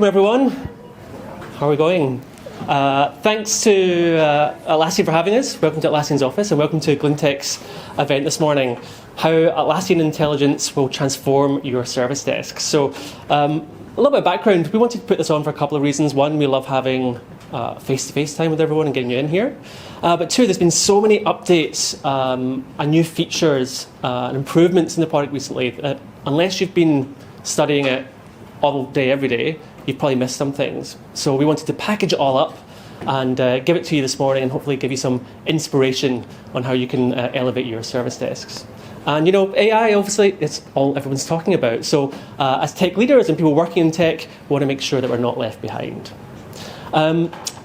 welcome everyone. How are we going? Thanks to Atlassian for having us. Welcome to Atlassian's office and welcome to GLiNTECH's event this morning, how Atlassian Intelligence will transform your service desk. So a little bit of background. We wanted to put this on for a couple of reasons. One, we love having face-to-face time with everyone and getting you in here. But two, there's been so many updates and new features and improvements in the product recently that unless you've been studying it all day, every day, you've probably missed some things. So we wanted to package it all up and give it to you this morning and hopefully give you some inspiration on how you can elevate your service desks. And you know, AI, obviously, it's all everyone's talking about. So as tech leaders and people working in tech, we want to make sure that we're not left behind.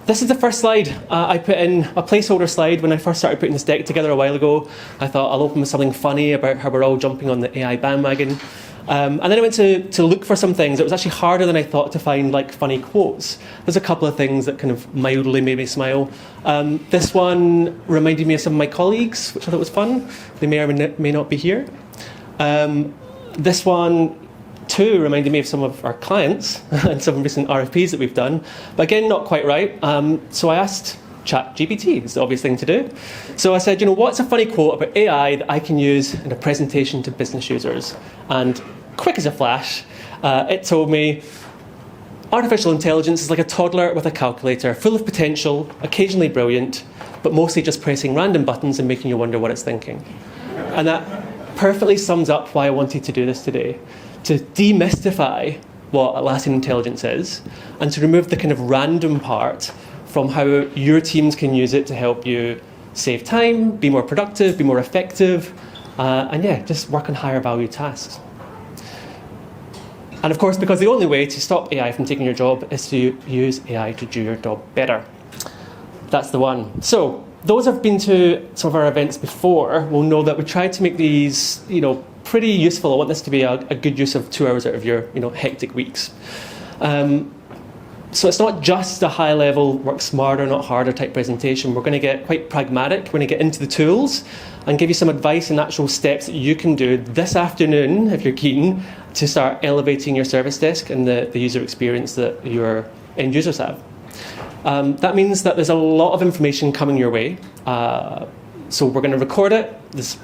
This is the first slide. I put in a placeholder slide when I first started putting this deck together a while ago. I thought I'll open with something funny about how we're all jumping on the AI bandwagon. And then I went to look for some things. It was actually harder than I thought to find like funny quotes. There's a couple of things that kind of mildly made me smile. This one reminded me of some of my colleagues, which I thought was fun. They may or may not be here. This one too reminded me of some of our clients and some recent RFPs that we've done. But again, not quite right. So I asked ChatGPT, it's the obvious thing to do. So I said, you know, what's a funny quote about AI that I can use in a presentation to business users? And quick as a flash, it told me, artificial intelligence is like a toddler with a calculator, full of potential, occasionally brilliant, but mostly just pressing random buttons and making you wonder what it's thinking. And that perfectly sums up why I wanted to do this today, to demystify what Atlassian Intelligence is, and to remove the kind of random part from how your teams can use it to help you save time, be more productive, be more effective, and yeah, just work on higher value tasks. And of course, because the only way to stop AI from taking your job is to use AI to do your job better. That's the one. So those who have been to some of our events before will know that we tried to make these, you know, pretty useful. I want this to be a good use of 2 hours out of your, you know, hectic weeks. So it's not just a high-level, work smarter, not harder type presentation. We're going to get quite pragmatic. We're going to get into the tools and give you some advice and actual steps that you can do this afternoon, if you're keen, to start elevating your service desk and the user experience that your end users have. That means that there's a lot of information coming your way. So we're going to record it.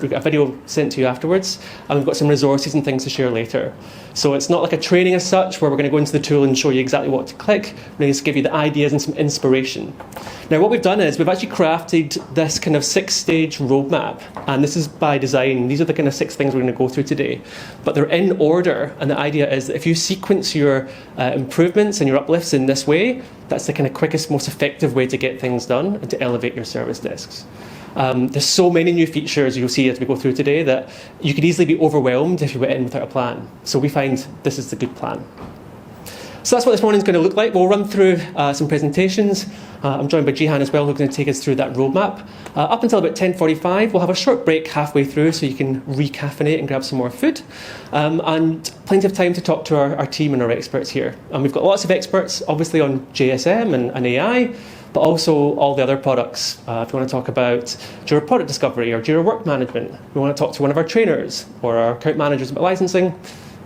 We've got a video sent to you afterwards, and we've got some resources and things to share later. So it's not like a training as such, where we're going to go into the tool and show you exactly what to click. We're going to just give you the ideas and some inspiration. Now, what we've done is we've actually crafted this kind of 6-stage roadmap, and this is by design. These are the kind of 6 things we're going to go through today, but they're in order. And the idea is that if you sequence your improvements and your uplifts in this way, that's the kind of quickest, most effective way to get things done and to elevate your service desks. There's so many new features you'll see as we go through today that you could easily be overwhelmed if you went in without a plan. So we find this is the good plan. So that's what this morning's going to look like. We'll run through some presentations. I'm joined by Jihan as well, who's going to take us through that roadmap. Up until about 10:45, we'll have a short break halfway through so you can recaffeinate and grab some more food. And plenty of time to talk to our team and our experts here. And we've got lots of experts, obviously, on JSM and AI, but also all the other products. If you want to talk about Jira Product Discovery or Jira Work Management, we want to talk to one of our trainers or our account managers about licensing,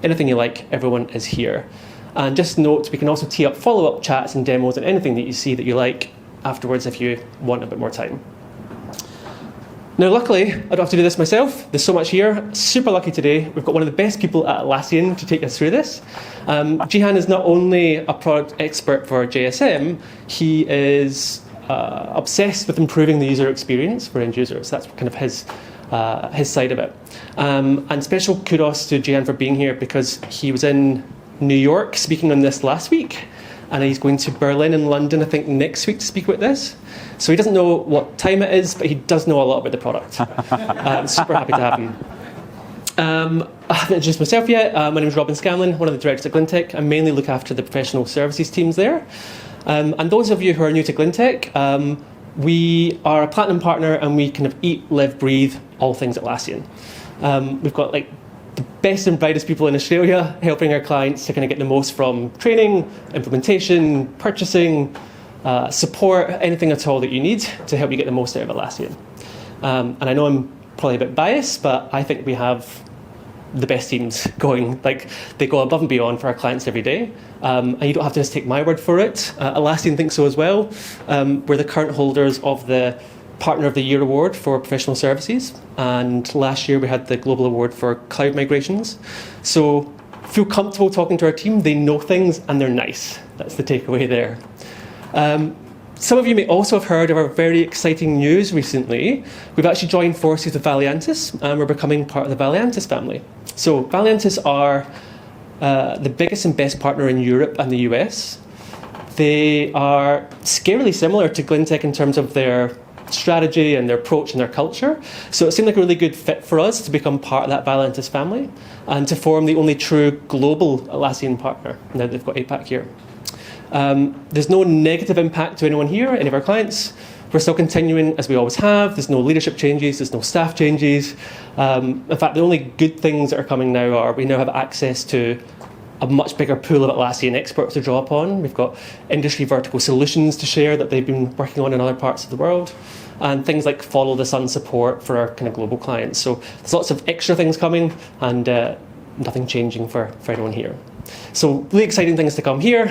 anything you like, everyone is here. And just note, we can also tee up follow-up chats and demos and anything that you see that you like afterwards if you want a bit more time. Now, luckily, I don't have to do this myself. There's so much here. Super lucky today. We've got one of the best people at Atlassian to take us through this. Jihan is not only a product expert for JSM, he is obsessed with improving the user experience for end users. That's kind of his side of it. And special kudos to Jihan for being here because he was in New York speaking on this last week. And he's going to Berlin and London, I think, next week to speak about this. So he doesn't know what time it is, but he does know a lot about the product. I'm super happy to have him. I haven't introduced myself yet. My name is Robin Scanlon, one of the directors at GLiNTECH. I mainly look after the professional services teams there. And those of you who are new to GLiNTECH, we are a platinum partner and we kind of eat, live, breathe all things Atlassian. We've got like the best and brightest people in Australia helping our clients to kind of get the most from training, implementation, purchasing, support, anything at all that you need to help you get the most out of Atlassian. And I know I'm probably a bit biased, but I think we have the best teams going. Like, they go above and beyond for our clients every day. And you don't have to just take my word for it. Atlassian thinks so as well. We're the current holders of the Partner of the Year Award for Professional Services. And last year we had the Global Award for Cloud Migrations. So feel comfortable talking to our team. They know things and they're nice. That's the takeaway there. Some of you may also have heard of our very exciting news recently. We've actually joined forces with Valiantis, and we're becoming part of the Valiantis family. So Valiantis are the biggest and best partner in Europe and the US. They are scarily similar to GLiNTECH in terms of their strategy and their approach and their culture. So it seemed like a really good fit for us to become part of that Valiantis family and to form the only true global Atlassian partner. Now they've got APAC here. There's no negative impact to anyone here, any of our clients. We're still continuing as we always have. There's no leadership changes, there's no staff changes. In fact, the only good things that are coming now are we now have access to a much bigger pool of Atlassian experts to draw upon. We've got industry vertical solutions to share that they've been working on in other parts of the world, and things like follow the sun support for our kind of global clients. So there's lots of extra things coming and nothing changing for anyone here. So really exciting things to come here,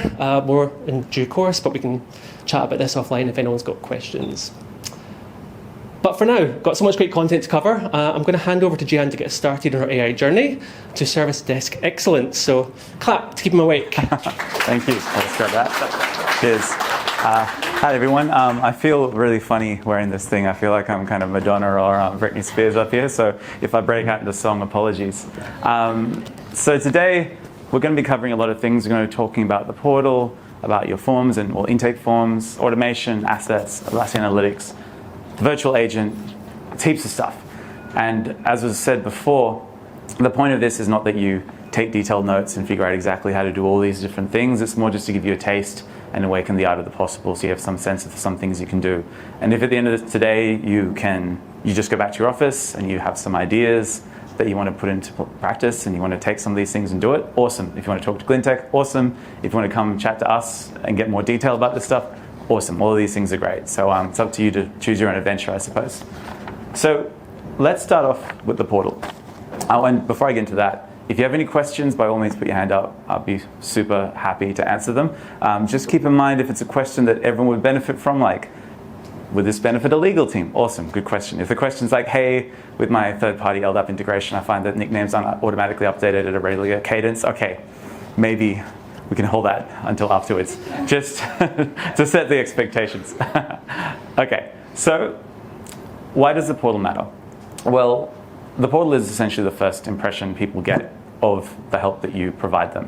more in due course, but we can chat about this offline if anyone's got questions. But for now, got so much great content to cover. I'm going to hand over to Jan to get us started on our AI journey to service desk excellence. So clap to keep him awake. Thank you. Let's grab that. Cheers. Hi everyone. I feel really funny wearing this thing. I feel like I'm kind of Madonna or Britney Spears up here. So if I break out into song, apologies. So today we're going to be covering a lot of things. We're going to be talking about the portal, about your forms and intake forms, automation, assets, Atlassian Analytics, virtual agent, it's heaps of stuff. And as was said before, the point of this is not that you take detailed notes and figure out exactly how to do all these different things. It's more just to give you a taste and awaken the art of the possible, so you have some sense of some things you can do. And if at the end of today you just go back to your office and you have some ideas that you want to put into practice and you want to take some of these things and do it, awesome. If you want to talk to GLiNTECH, awesome. If you want to come chat to us and get more detail about this stuff, awesome. All of these things are great. So it's up to you to choose your own adventure, I suppose. So let's start off with the portal. And before I get into that, if you have any questions, by all means put your hand up. I'll be super happy to answer them. Just keep in mind if it's a question that everyone would benefit from, like, would this benefit a legal team? Awesome, good question. If the question's like, hey, with my third-party LDAP integration, I find that nicknames aren't automatically updated at a regular cadence, okay, maybe we can hold that until afterwards, just to set the expectations. Okay, so why does the portal matter? Well, the portal is essentially the first impression people get of the help that you provide them,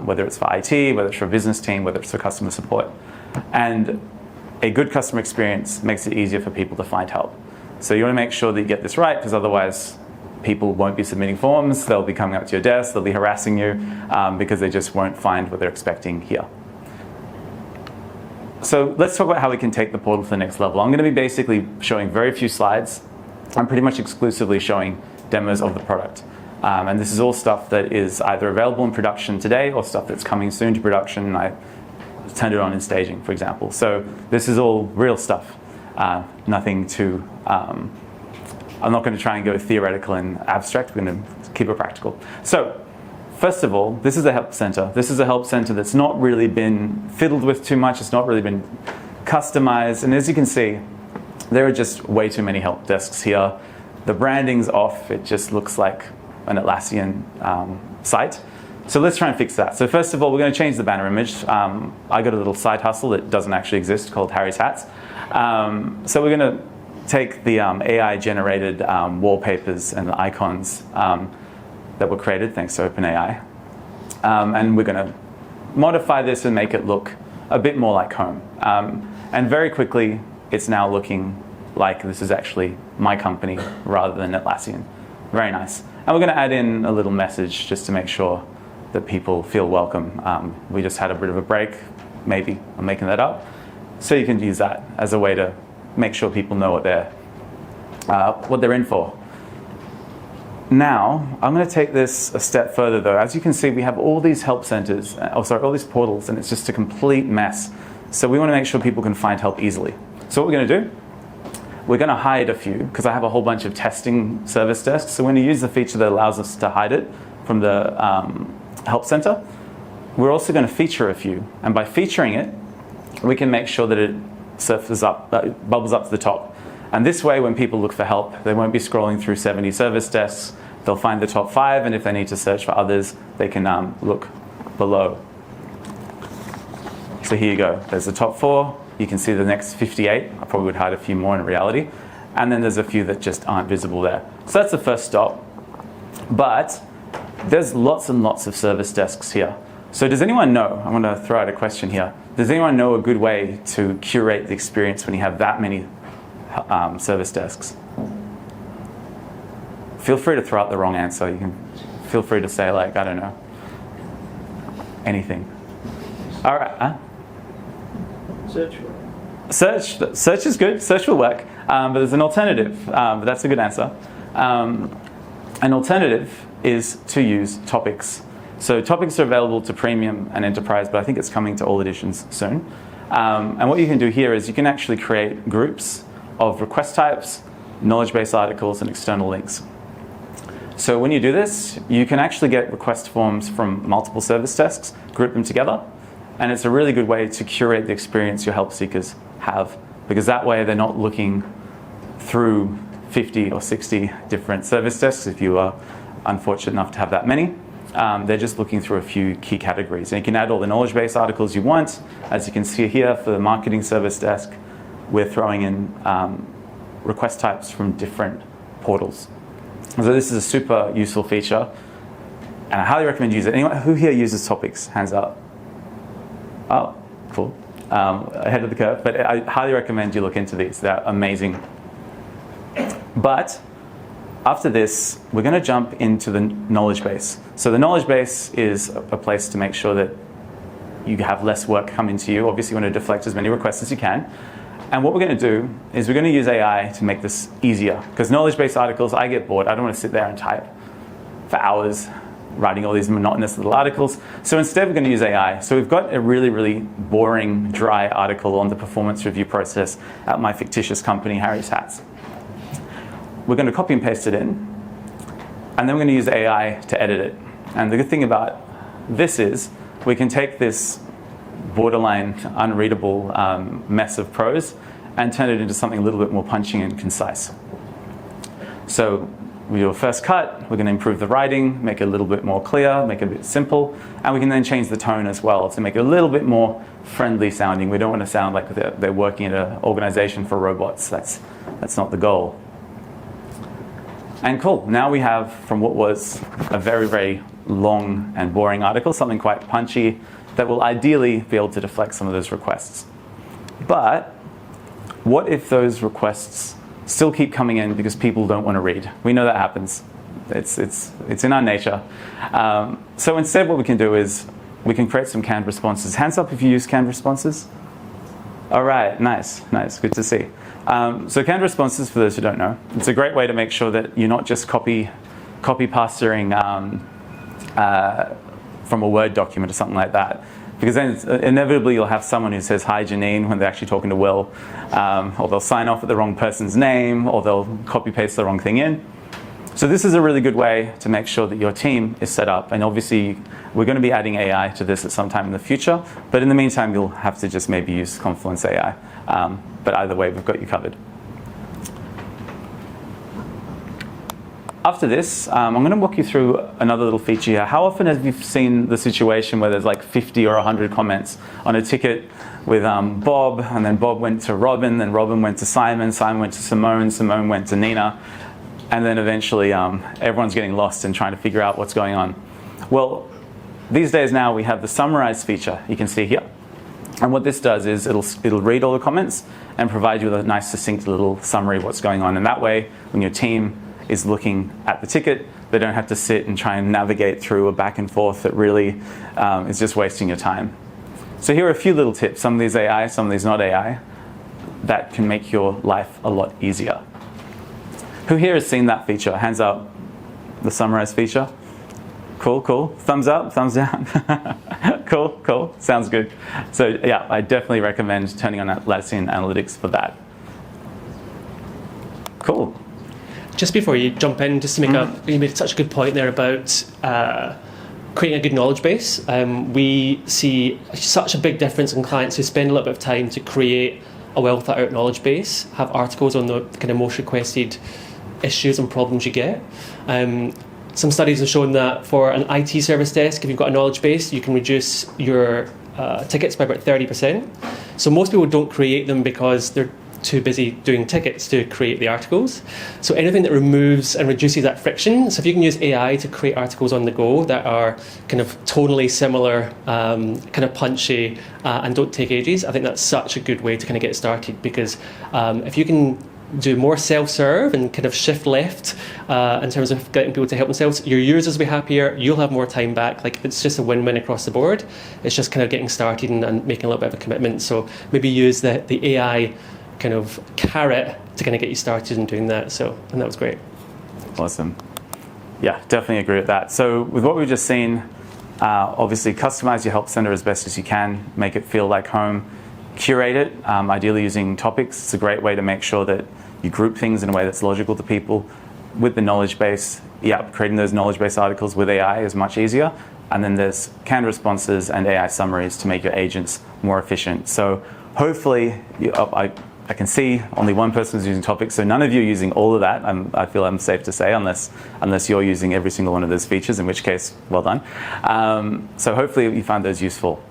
whether it's for IT, whether it's for a business team, whether it's for customer support. And a good customer experience makes it easier for people to find help. So you want to make sure that you get this right, because otherwise people won't be submitting forms, they'll be coming up to your desk, they'll be harassing you, because they just won't find what they're expecting here. So let's talk about how we can take the portal to the next level. I'm going to be basically showing very few slides. I'm pretty much exclusively showing demos of the product. And this is all stuff that is either available in production today or stuff that's coming soon to production, and I turned it on in staging, for example. So this is all real stuff. Nothing too, I'm not going to try and go theoretical and abstract. We're going to keep it practical. So first of all, this is a help center. This is a help center that's not really been fiddled with too much. It's not really been customized. And as you can see, there are just way too many help desks here. The branding's off. It just looks like an Atlassian site. So let's try and fix that. So first of all, we're going to change the banner image. I got a little side hustle that doesn't actually exist called Harry's Hats. So we're going to take the AI-generated wallpapers and icons that were created thanks to OpenAI. And we're going to modify this and make it look a bit more like home. And very quickly, it's now looking like this is actually my company rather than Atlassian. Very nice. And we're going to add in a little message just to make sure that people feel welcome. We just had a bit of a break, maybe, I'm making that up. So you can use that as a way to make sure people know what they're in for. Now, I'm going to take this a step further though. As you can see, we have all these help centers, all these portals, and it's just a complete mess. So we want to make sure people can find help easily. So what we're going to do, we're going to hide a few because I have a whole bunch of testing service desks. So we're going to use the feature that allows us to hide it from the Help Center. We're also going to feature a few. And by featuring it, we can make sure that it bubbles up to the top. And this way, when people look for help, they won't be scrolling through 70 service desks. They'll find the top 5, and if they need to search for others, they can look below. So here you go. There's the top 4. You can see the next 58. I probably would hide a few more in reality. And then there's a few that just aren't visible there. So that's the first stop. But there's lots and lots of service desks here. So does anyone know, I'm going to throw out a question here. Does anyone know a good way to curate the experience when you have that many service desks? Feel free to throw out the wrong answer. You can feel free to say, like, I don't know, anything. All right. Huh? Search is good. Search will work. But there's an alternative. But that's a good answer. An alternative is to use topics. So topics are available to Premium and Enterprise, but I think it's coming to all editions soon. And what you can do here is you can actually create groups of request types, knowledge base articles, and external links. So when you do this, you can actually get request forms from multiple service desks, group them together, and it's a really good way to curate the experience your help seekers have, because that way they're not looking through 50 or 60 different service desks if you are unfortunate enough to have that many. They're just looking through a few key categories. And you can add all the knowledge base articles you want. As you can see here for the marketing service desk, we're throwing in request types from different portals. So this is a super useful feature, and I highly recommend using it. Anyone who here uses topics? Hands up. Oh, cool. Ahead of the curve, but I highly recommend you look into these. They're amazing. But after this, we're going to jump into the knowledge base. So the knowledge base is a place to make sure that you have less work coming to you. Obviously, you want to deflect as many requests as you can. And what we're going to do is we're going to use AI to make this easier. Because knowledge-based articles, I get bored. I don't want to sit there and type for hours writing all these monotonous little articles. So instead, we're going to use AI. So we've got a really, really boring, dry article on the performance review process at my fictitious company, Harry's Hats. We're going to copy and paste it in. And then we're going to use AI to edit it. And the good thing about this is we can take this borderline unreadable mess of prose and turn it into something a little bit more punchy and concise. So we do a first cut, we're going to improve the writing, make it a little bit more clear, make it a bit simple, and we can then change the tone as well to make it a little bit more friendly sounding. We don't want to sound like they're working at an organization for robots. That's not the goal. And cool, now we have, from what was a very, very long and boring article, something quite punchy that will ideally be able to deflect some of those requests. But what if those requests still keep coming in because people don't want to read? We know that happens. It's in our nature. So instead what we can do is we can create some canned responses. Hands up if you use canned responses. All right, nice, good to see. So canned responses, for those who don't know, it's a great way to make sure that you're not just copy pasting from a Word document or something like that. Because then inevitably you'll have someone who says, "Hi, Janine," when they're actually talking to Will, or they'll sign off at the wrong person's name, or they'll copy paste the wrong thing in. So this is a really good way to make sure that your team is set up. And obviously we're going to be adding AI to this at some time in the future, but in the meantime you'll have to just maybe use Confluence AI. But either way, we've got you covered. After this, I'm going to walk you through another little feature here. How often have you seen the situation where there's like 50 or 100 comments on a ticket with Bob, and then Bob went to Robin, then Robin went to Simon, Simon went to Simone, Simone went to Nina, and then eventually everyone's getting lost and trying to figure out what's going on? Well, these days now we have the summarize feature you can see here. And what this does is it'll read all the comments and provide you with a nice succinct little summary of what's going on. And that way, when your team is looking at the ticket, they don't have to sit and try and navigate through a back and forth that really is just wasting your time. So here are a few little tips, some of these AI, some of these not AI, that can make your life a lot easier. Who here has seen that feature? Hands up, the summarize feature. Cool. Thumbs up, thumbs down. Cool. Sounds good. So yeah, I definitely recommend turning on Atlassian Analytics for that. Cool. Just before you jump in, just to make you made such a good point there about creating a good knowledge base. We see such a big difference in clients who spend a little bit of time to create a well thought out knowledge base, have articles on the kind of most requested issues and problems you get. Some studies have shown that for an IT service desk, if you've got a knowledge base, you can reduce your tickets by about 30%. So most people don't create them because they're too busy doing tickets to create the articles. So anything that removes and reduces that friction, so if you can use AI to create articles on the go that are kind of tonally similar, kind of punchy, and don't take ages, I think that's such a good way to kind of get started, because if you can do more self-serve and kind of shift left in terms of getting people to help themselves, your users will be happier, you'll have more time back. Like, it's just a win-win across the board. It's just kind of getting started and making a little bit of a commitment. So maybe use the AI kind of carrot to kind of get you started in doing that. And that was great. Awesome. Yeah, definitely agree with that. So with what we've just seen, obviously customize your help center as best as you can, make it feel like home, curate it, ideally using topics. It's a great way to make sure that you group things in a way that's logical to people. With the knowledge base, creating those knowledge base articles with AI is much easier. And then there's canned responses and AI summaries to make your agents more efficient. So hopefully, I can see only one person is using topics, so none of you are using all of that. I feel I'm safe to say, unless you're using every single one of those features, in which case, well done. So hopefully you find those useful.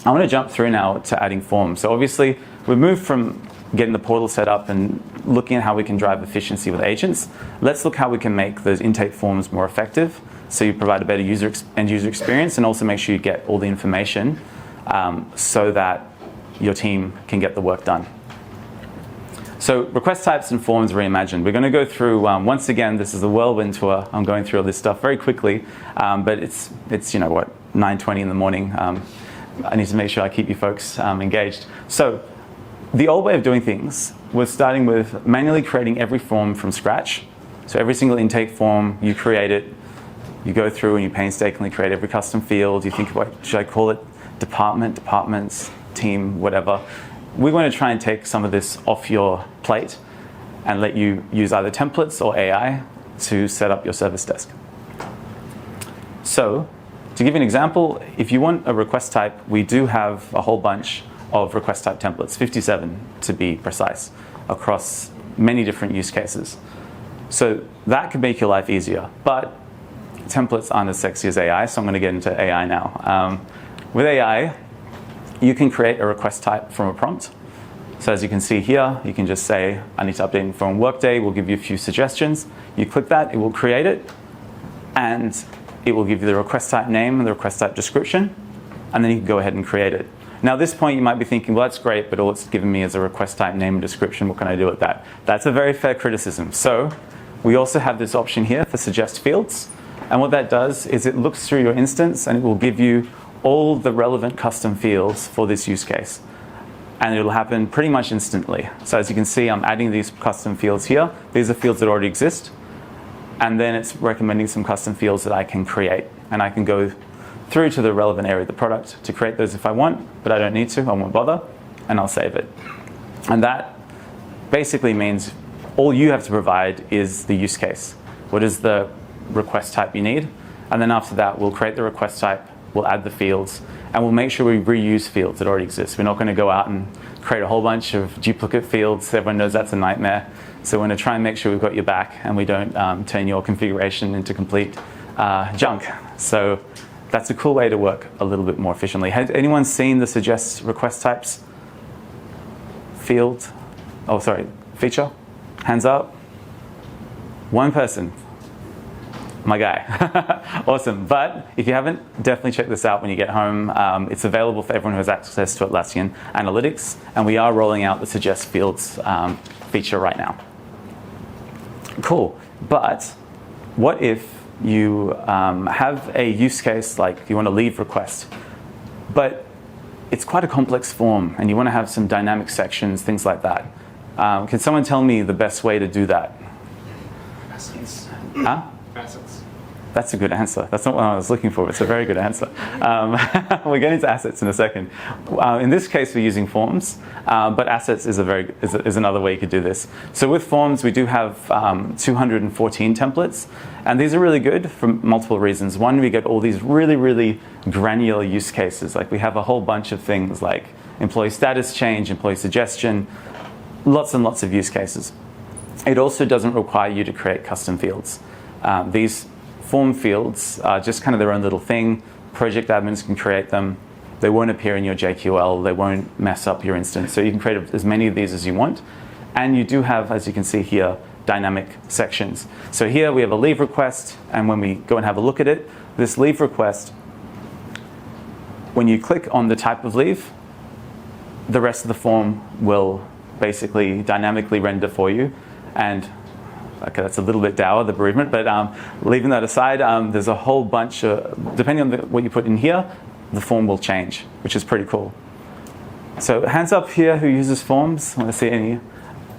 I want to jump through now to adding forms. So obviously, we've moved from getting the portal set up and looking at how we can drive efficiency with agents. Let's look how we can make those intake forms more effective, so you provide a better end user experience, and also make sure you get all the information so that your team can get the work done. So request types and forms reimagined. We're going to go through, once again, this is a whirlwind tour. I'm going through all this stuff very quickly, but it's 9:20 in the morning. I need to make sure I keep you folks engaged. So the old way of doing things was starting with manually creating every form from scratch. So every single intake form, you create it, you go through and you painstakingly create every custom field. You think, what should I call it? Departments, team, whatever. We want to try and take some of this off your plate and let you use either templates or AI to set up your service desk. So, to give you an example, if you want a request type, we do have a whole bunch of request type templates, 57 to be precise, across many different use cases. So that could make your life easier, but templates aren't as sexy as AI, so I'm going to get into AI now. With AI, you can create a request type from a prompt. So as you can see here, you can just say, I need to update it from Workday. We'll give you a few suggestions. You click that, it will create it, and it will give you the request type name and the request type description, and then you can go ahead and create it. Now at this point, you might be thinking, well, that's great, but all it's given me is a request type name and description. What can I do with that? That's a very fair criticism. So we also have this option here for suggest fields. And what that does is it looks through your instance and it will give you all the relevant custom fields for this use case. And it'll happen pretty much instantly. So as you can see, I'm adding these custom fields here. These are fields that already exist. And then it's recommending some custom fields that I can create. And I can go through to the relevant area of the product to create those if I want, but I don't need to, I won't bother, and I'll save it. And that basically means all you have to provide is the use case. What is the request type you need? And then after that, we'll create the request type, we'll add the fields, and we'll make sure we reuse fields that already exist. We're not going to go out and create a whole bunch of duplicate fields. Everyone knows that's a nightmare. So we're going to try and make sure we've got your back and we don't turn your configuration into complete junk. So that's a cool way to work a little bit more efficiently. Has anyone seen the suggest request types feature? Hands up. One person. My guy. Awesome. But if you haven't, definitely check this out when you get home. It's available for everyone who has access to Atlassian Analytics, and we are rolling out the suggest fields feature right now. Cool. But what if you have a use case like you want to leave request, but it's quite a complex form and you want to have some dynamic sections, things like that. Can someone tell me the best way to do that? Facets. Huh? Facets. That's a good answer. That's not what I was looking for. It's a very good answer. We'll get into assets in a second. In this case, we're using forms, but assets is another way you could do this. So with forms, we do have 214 templates, and these are really good for multiple reasons. One, we get all these really, really granular use cases. Like we have a whole bunch of things like employee status change, employee suggestion, lots and lots of use cases. It also doesn't require you to create custom fields. These form fields are just kind of their own little thing. Project admins can create them. They won't appear in your JQL. They won't mess up your instance. So you can create as many of these as you want. And you do have, as you can see here, dynamic sections. So here we have a leave request, and when we go and have a look at it, this leave request, when you click on the type of leave, the rest of the form will basically dynamically render for you. And okay, that's a little bit dour, the bereavement, but leaving that aside, there's a whole bunch of, depending on what you put in here, the form will change, which is pretty cool. So hands up here who uses forms. I want to see any.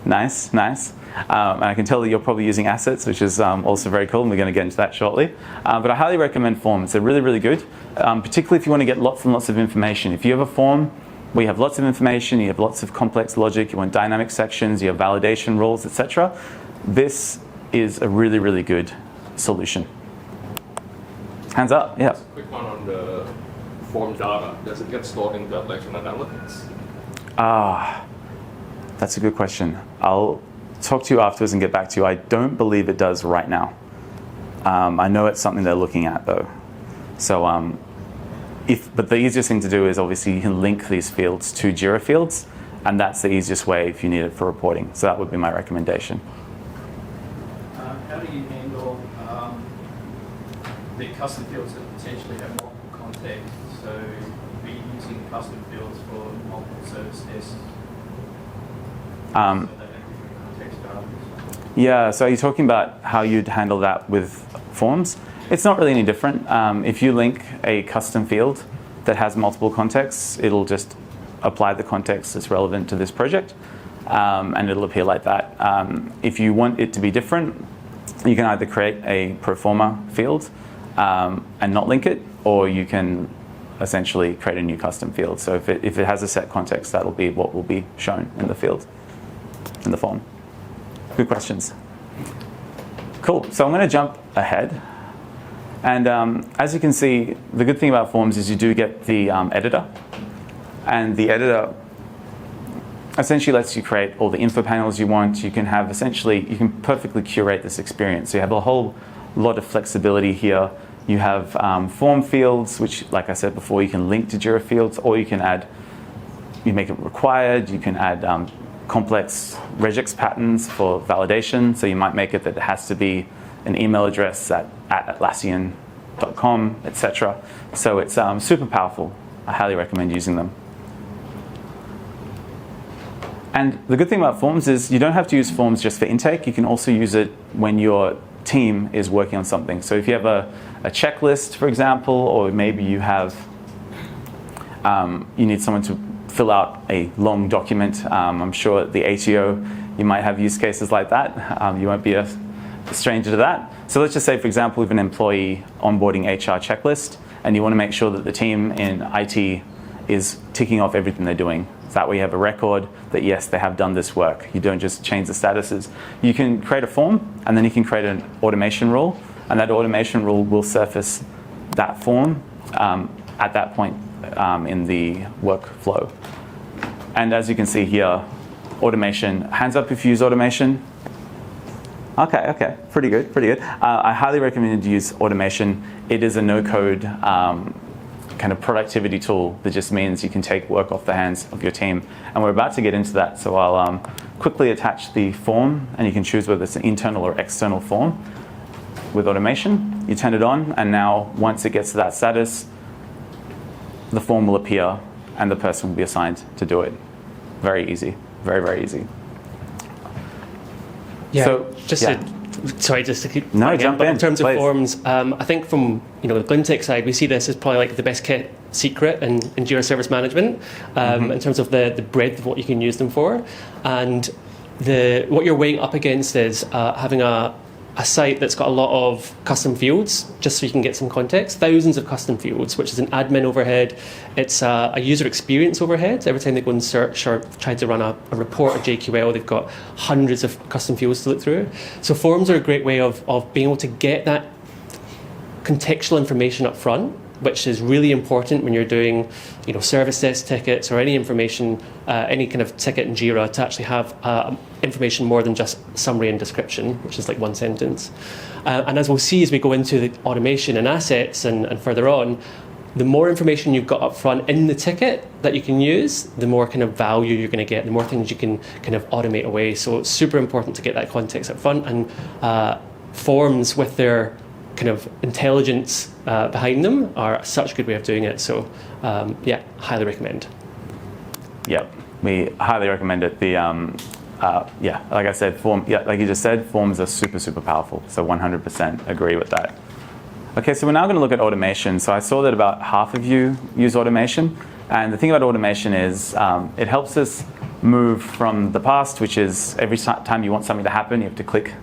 Nice, nice. And I can tell that you're probably using assets, which is also very cool, and we're going to get into that shortly. But I highly recommend forms. They're really, really good, particularly if you want to get lots and lots of information. If you have a form where you have lots of information, you have lots of complex logic, you want dynamic sections, you have validation rules, etc., this is a really, really good solution. Hands up, yeah. Just a quick one on the form data. Does it get stored into Atlassian Intelligence? That's a good question. I'll talk to you afterwards and get back to you. I don't believe it does right now. I know it's something they're looking at though. So, but the easiest thing to do is obviously you can link these fields to Jira fields, and that's the easiest way if you need it for reporting. So that would be my recommendation. How do you handle the custom fields that potentially have multiple contexts? So are you using custom fields for multiple service desks? So that have different context values? Yeah, so are you talking about how you'd handle that with forms? It's not really any different. If you link a custom field that has multiple contexts, it'll just apply the context that's relevant to this project, and it'll appear like that. If you want it to be different, you can either create a pro forma field and not link it, or you can essentially create a new custom field. So if it has a set context, that'll be what will be shown in the field, in the form. Good questions. Cool, so I'm going to jump ahead. And as you can see, the good thing about forms is you do get the editor. And the editor essentially lets you create all the info panels you want. You can have you can perfectly curate this experience. So you have a whole lot of flexibility here. You have form fields, which, like I said before, you can link to Jira fields, or you make it required. You can add complex regex patterns for validation. So you might make it that it has to be an email address at Atlassian.com, etc. So it's super powerful. I highly recommend using them. And the good thing about forms is you don't have to use forms just for intake. You can also use it when your team is working on something. So if you have a checklist, for example, or maybe you have you need someone to fill out a long document. I'm sure at the ATO you might have use cases like that. You won't be a stranger to that. So let's just say, for example, we have an employee onboarding HR checklist, and you want to make sure that the team in IT is ticking off everything they're doing. So that way you have a record that, yes, they have done this work. You don't just change the statuses. You can create a form, and then you can create an automation rule, and that automation rule will surface that form at that point in the workflow. And as you can see here, automation, hands up if you use automation. Okay, pretty good. I highly recommend you use automation. It is a no-code kind of productivity tool that just means you can take work off the hands of your team. And we're about to get into that, so I'll quickly attach the form, and you can choose whether it's an internal or external form. With automation, you turn it on, and now once it gets to that status, the form will appear, and the person will be assigned to do it. Very easy, very easy. Yeah, So, just to keep No, again, jump but in, in terms of please. forms, I think from the GLiNTECH side, we see this as probably like the best kept secret in Jira Service Management in terms of the breadth of what you can use them for, and what you're weighing up against is having a a site that's got a lot of custom fields, just so you can get some context. Thousands of custom fields, which is an admin overhead. It's a user experience overhead. Every time they go and search or try to run a report or JQL, they've got hundreds of custom fields to look through. So forms are a great way of being able to get that contextual information up front, which is really important when you're doing, service desk tickets or any information, any kind of ticket in Jira, to actually have information more than just summary and description, which is like one sentence. And as we'll see as we go into the automation and assets and further on, the more information you've got up front in the ticket that you can use, the more kind of value you're going to get, the more things you can kind of automate away. So it's super important to get that context up front, and forms with their kind of intelligence behind them are such a good way of doing it. So highly recommend. Yeah, we highly recommend it. Like I said, like you just said, forms are super, super powerful. So 100% agree with that. Okay, so we're now going to look at automation. So I saw that about half of you use automation. And the thing about automation is it helps us move from the past, which is every time you want something to happen, you have to click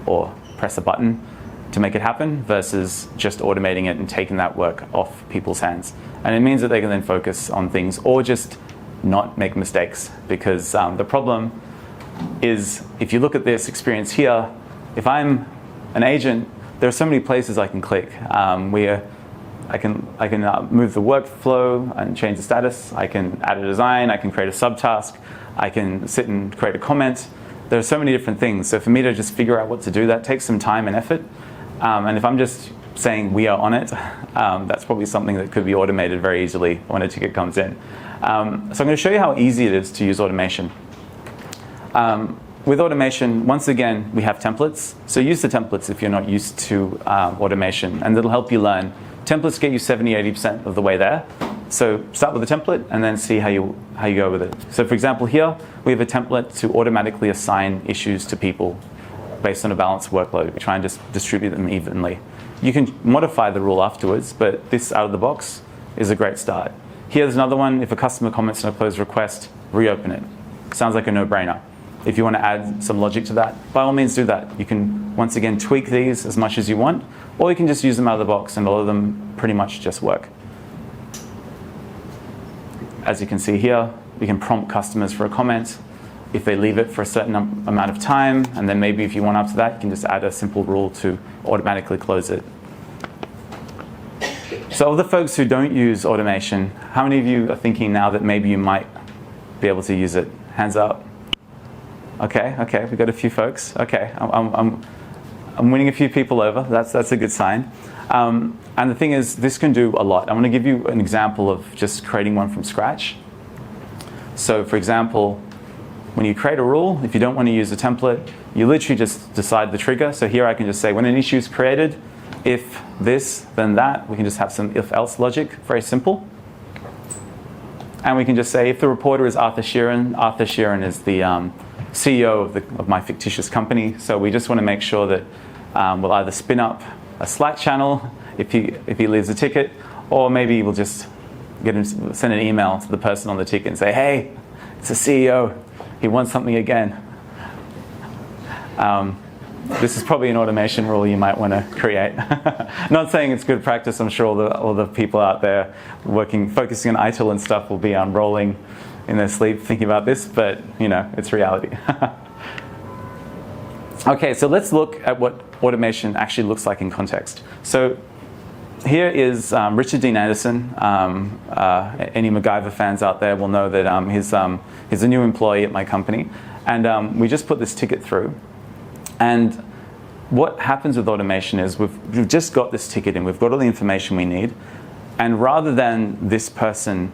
or press a button to make it happen, versus just automating it and taking that work off people's hands. And it means that they can then focus on things or just not make mistakes, because the problem is, if you look at this experience here, if I'm an agent, there are so many places I can click. I can move the workflow and change the status. I can add a design. I can create a subtask. I can sit and create a comment. There are so many different things. So for me to just figure out what to do, that takes some time and effort. And if I'm just saying we are on it, that's probably something that could be automated very easily when a ticket comes in. So I'm going to show you how easy it is to use automation. With automation, once again, we have templates. So use the templates if you're not used to automation, and it'll help you learn. Templates get you 70-80% of the way there. So start with a template and then see how you go with it. So for example, here we have a template to automatically assign issues to people based on a balanced workload. We try and just distribute them evenly. You can modify the rule afterwards, but this out of the box is a great start. Here's another one. If a customer comments on a closed request, reopen it. Sounds like a no-brainer. If you want to add some logic to that, by all means do that. You can, once again, tweak these as much as you want, or you can just use them out of the box, and a lot of them pretty much just work. As you can see here, we can prompt customers for a comment. If they leave it for a certain amount of time, and then maybe if you want after that, you can just add a simple rule to automatically close it. So of the folks who don't use automation, how many of you are thinking now that maybe you might be able to use it? Hands up. Okay, we've got a few folks. Okay, I'm winning a few people over. That's a good sign. And the thing is, this can do a lot. I'm going to give you an example of just creating one from scratch. So for example, when you create a rule, if you don't want to use a template, you literally just decide the trigger. So here I can just say, when an issue is created, if this, then that. We can just have some if-else logic, very simple. And we can just say, if the reporter is Arthur Sheeran is the CEO of my fictitious company. So we just want to make sure that we'll either spin up a Slack channel if he leaves a ticket, or maybe we'll just send an email to the person on the ticket and say, hey, it's the CEO. He wants something again. This is probably an automation rule you might want to create. Not saying it's good practice. I'm sure all the people out there focusing on ITIL and stuff will be rolling in their sleep thinking about this, but it's reality. Okay, so let's look at what automation actually looks like in context. So here is Richard Dean Anderson. Any MacGyver fans out there will know that he's a new employee at my company. And we just put this ticket through. And what happens with automation is we've just got this ticket in. We've got all the information we need. And rather than this person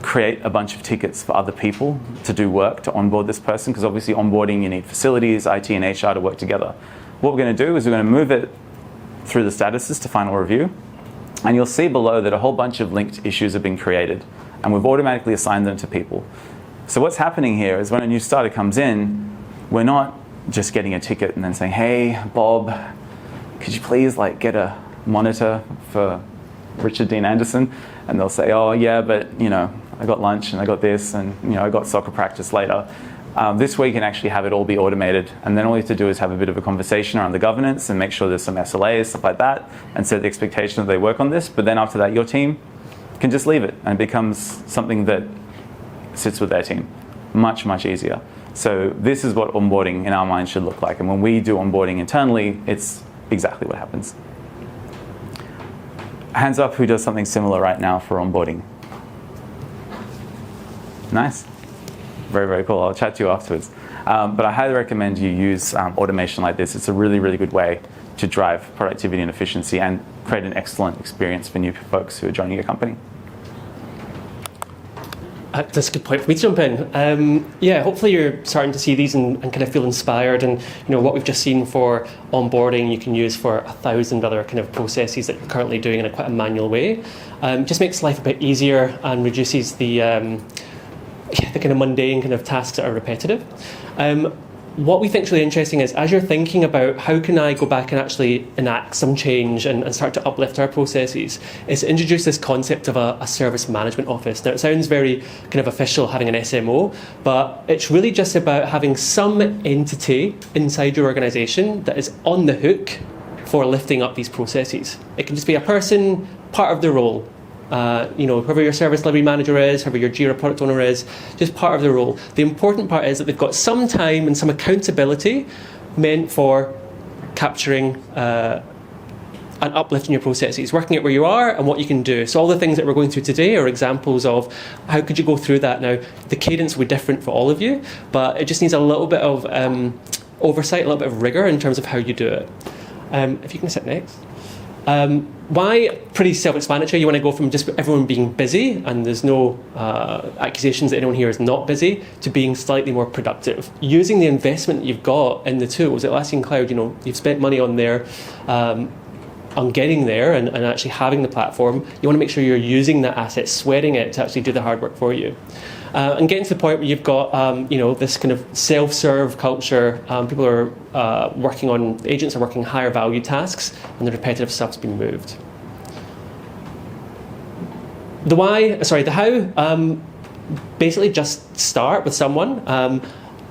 create a bunch of tickets for other people to do work, to onboard this person, because obviously onboarding, you need facilities, IT, and HR to work together. What we're going to do is we're going to move it through the statuses to final review. And you'll see below that a whole bunch of linked issues have been created. And we've automatically assigned them to people. So what's happening here is when a new starter comes in, we're not just getting a ticket and then saying, hey, Bob, could you please get a monitor for Richard Dean Anderson? And they'll say, oh, yeah, but, I got lunch and I got this and, I got soccer practice later. This way you can actually have it all be automated, and then all you have to do is have a bit of a conversation around the governance and make sure there's some SLAs, stuff like that, and set the expectation that they work on this. But then after that, your team can just leave it, and it becomes something that sits with their team. Much, much easier. So this is what onboarding in our minds should look like. And when we do onboarding internally, it's exactly what happens. Hands up who does something similar right now for onboarding. Nice. Very, very cool. I'll chat to you afterwards. But I highly recommend you use automation like this. It's a really, really good way to drive productivity and efficiency and create an excellent experience for new folks who are joining your company. That's a good point for me to jump in. Yeah, hopefully you're starting to see these and kind of feel inspired. And what we've just seen for onboarding, you can use for 1,000 other kind of processes that you're currently doing in quite a manual way. Just makes life a bit easier and reduces the kind of mundane kind of tasks that are repetitive. What we think is really interesting is, as you're thinking about how can I go back and actually enact some change and start to uplift our processes, is to introduce this concept of a service management office. Now, it sounds very kind of official, having an SMO, but it's really just about having some entity inside your organisation that is on the hook for lifting up these processes. It can just be a person, part of the role. Whoever your service delivery manager is, whoever your Jira product owner is, just part of the role. The important part is that they've got some time and some accountability meant for capturing and uplifting your processes, working out where you are and what you can do. So all the things that we're going through today are examples of how could you go through that. Now, the cadence will be different for all of you, but it just needs a little bit of oversight, a little bit of rigour in terms of how you do it. If you can sit next. Why? Pretty self-explanatory. You want to go from just everyone being busy, and there's no accusations that anyone here is not busy, to being slightly more productive. Using the investment that you've got in the tools. Atlassian Cloud, you've spent money on there, on getting there and actually having the platform. You want to make sure you're using that asset, sweating it to actually do the hard work for you. And getting to the point where you've got this kind of self-serve culture. People are working on, agents are working higher value tasks, and the repetitive stuff's been moved. The how, basically just start with someone.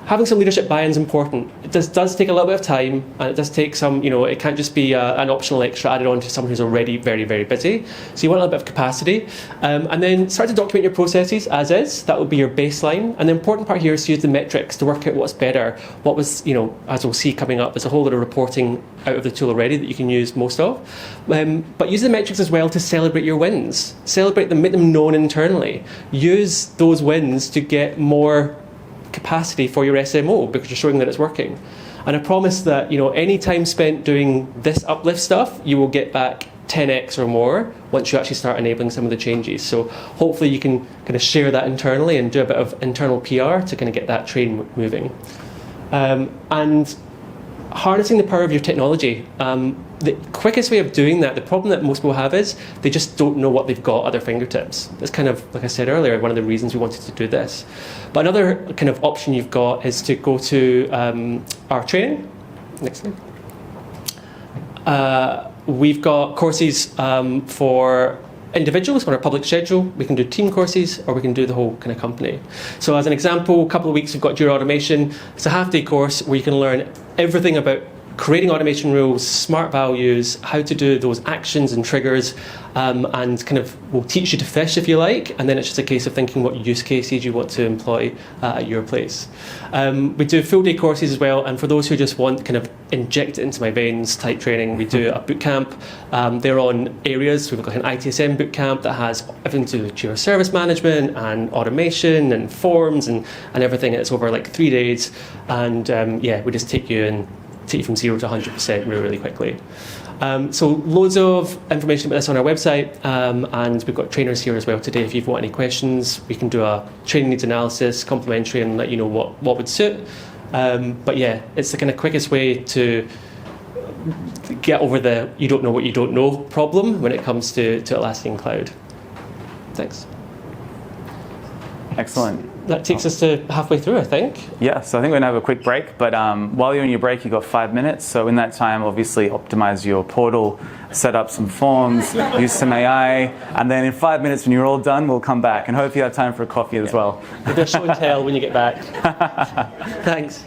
Having some leadership buy-in is important. It does take a little bit of time, and it does take some, it can't just be an optional extra added on to someone who's already very, very busy. So you want a little bit of capacity. And then start to document your processes as is. That will be your baseline. And the important part here is to use the metrics to work out what's better. What was, as we'll see coming up, there's a whole lot of reporting out of the tool already that you can use most of. But use the metrics as well to celebrate your wins. Celebrate them, make them known internally. Use those wins to get more capacity for your SMO because you're showing that it's working. And I promise that any time spent doing this uplift stuff, you will get back 10x or more once you actually start enabling some of the changes. So hopefully you can kind of share that internally and do a bit of internal PR to kind of get that train moving. And harnessing the power of your technology. The quickest way of doing that, the problem that most people have is they just don't know what they've got at their fingertips. That's kind of, like I said earlier, one of the reasons we wanted to do this. But another kind of option you've got is to go to our training. Next slide. We've got courses for individuals on our public schedule. We can do team courses, or we can do the whole kind of company. So as an example, a couple of weeks we've got Jira Automation. It's a half-day course where you can learn everything about creating automation rules, smart values, how to do those actions and triggers, and kind of will teach you to fish if you like, and then it's just a case of thinking what use cases you want to employ at your place. We do full day courses as well, and for those who just want kind of inject it into my veins type training, we do a boot camp. They're on areas. We've got an ITSM boot camp that has everything to do with Jira Service Management and automation and forms and everything. It's over like 3 days, and we just take you from 0 to 100% really, really quickly. So loads of information about this on our website, and we've got trainers here as well today. If you've got any questions, we can do a training needs analysis, complimentary, and let you know what would suit. But yeah, it's the kind of quickest way to get over the you don't know what you don't know problem when it comes to Atlassian Cloud. Thanks. Excellent. that takes us to halfway through, I think. Yeah, so I think we're going to have a quick break, but while you're in your break, you've got 5 minutes. So in that time, obviously optimize your portal, set up some forms, use some AI, and then in 5 minutes when you're all done, we'll come back. And hope you have time for a coffee as well. We'll do a show and tell when you get back. Thanks.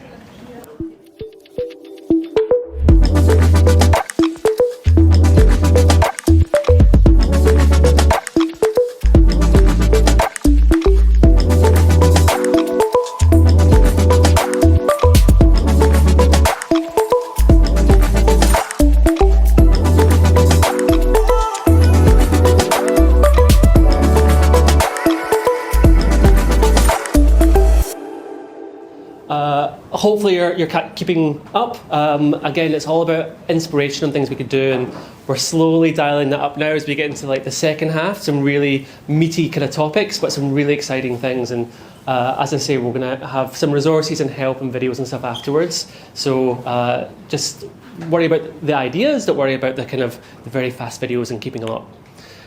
Hopefully you're keeping up. Again, it's all about inspiration and things we could do, and we're slowly dialing that up now as we get into like the second half. Some really meaty kind of topics, but some really exciting things. And as I say, we're going to have some resources and help and videos and stuff afterwards. So just worry about the ideas. Don't worry about the kind of the very fast videos and keeping them up.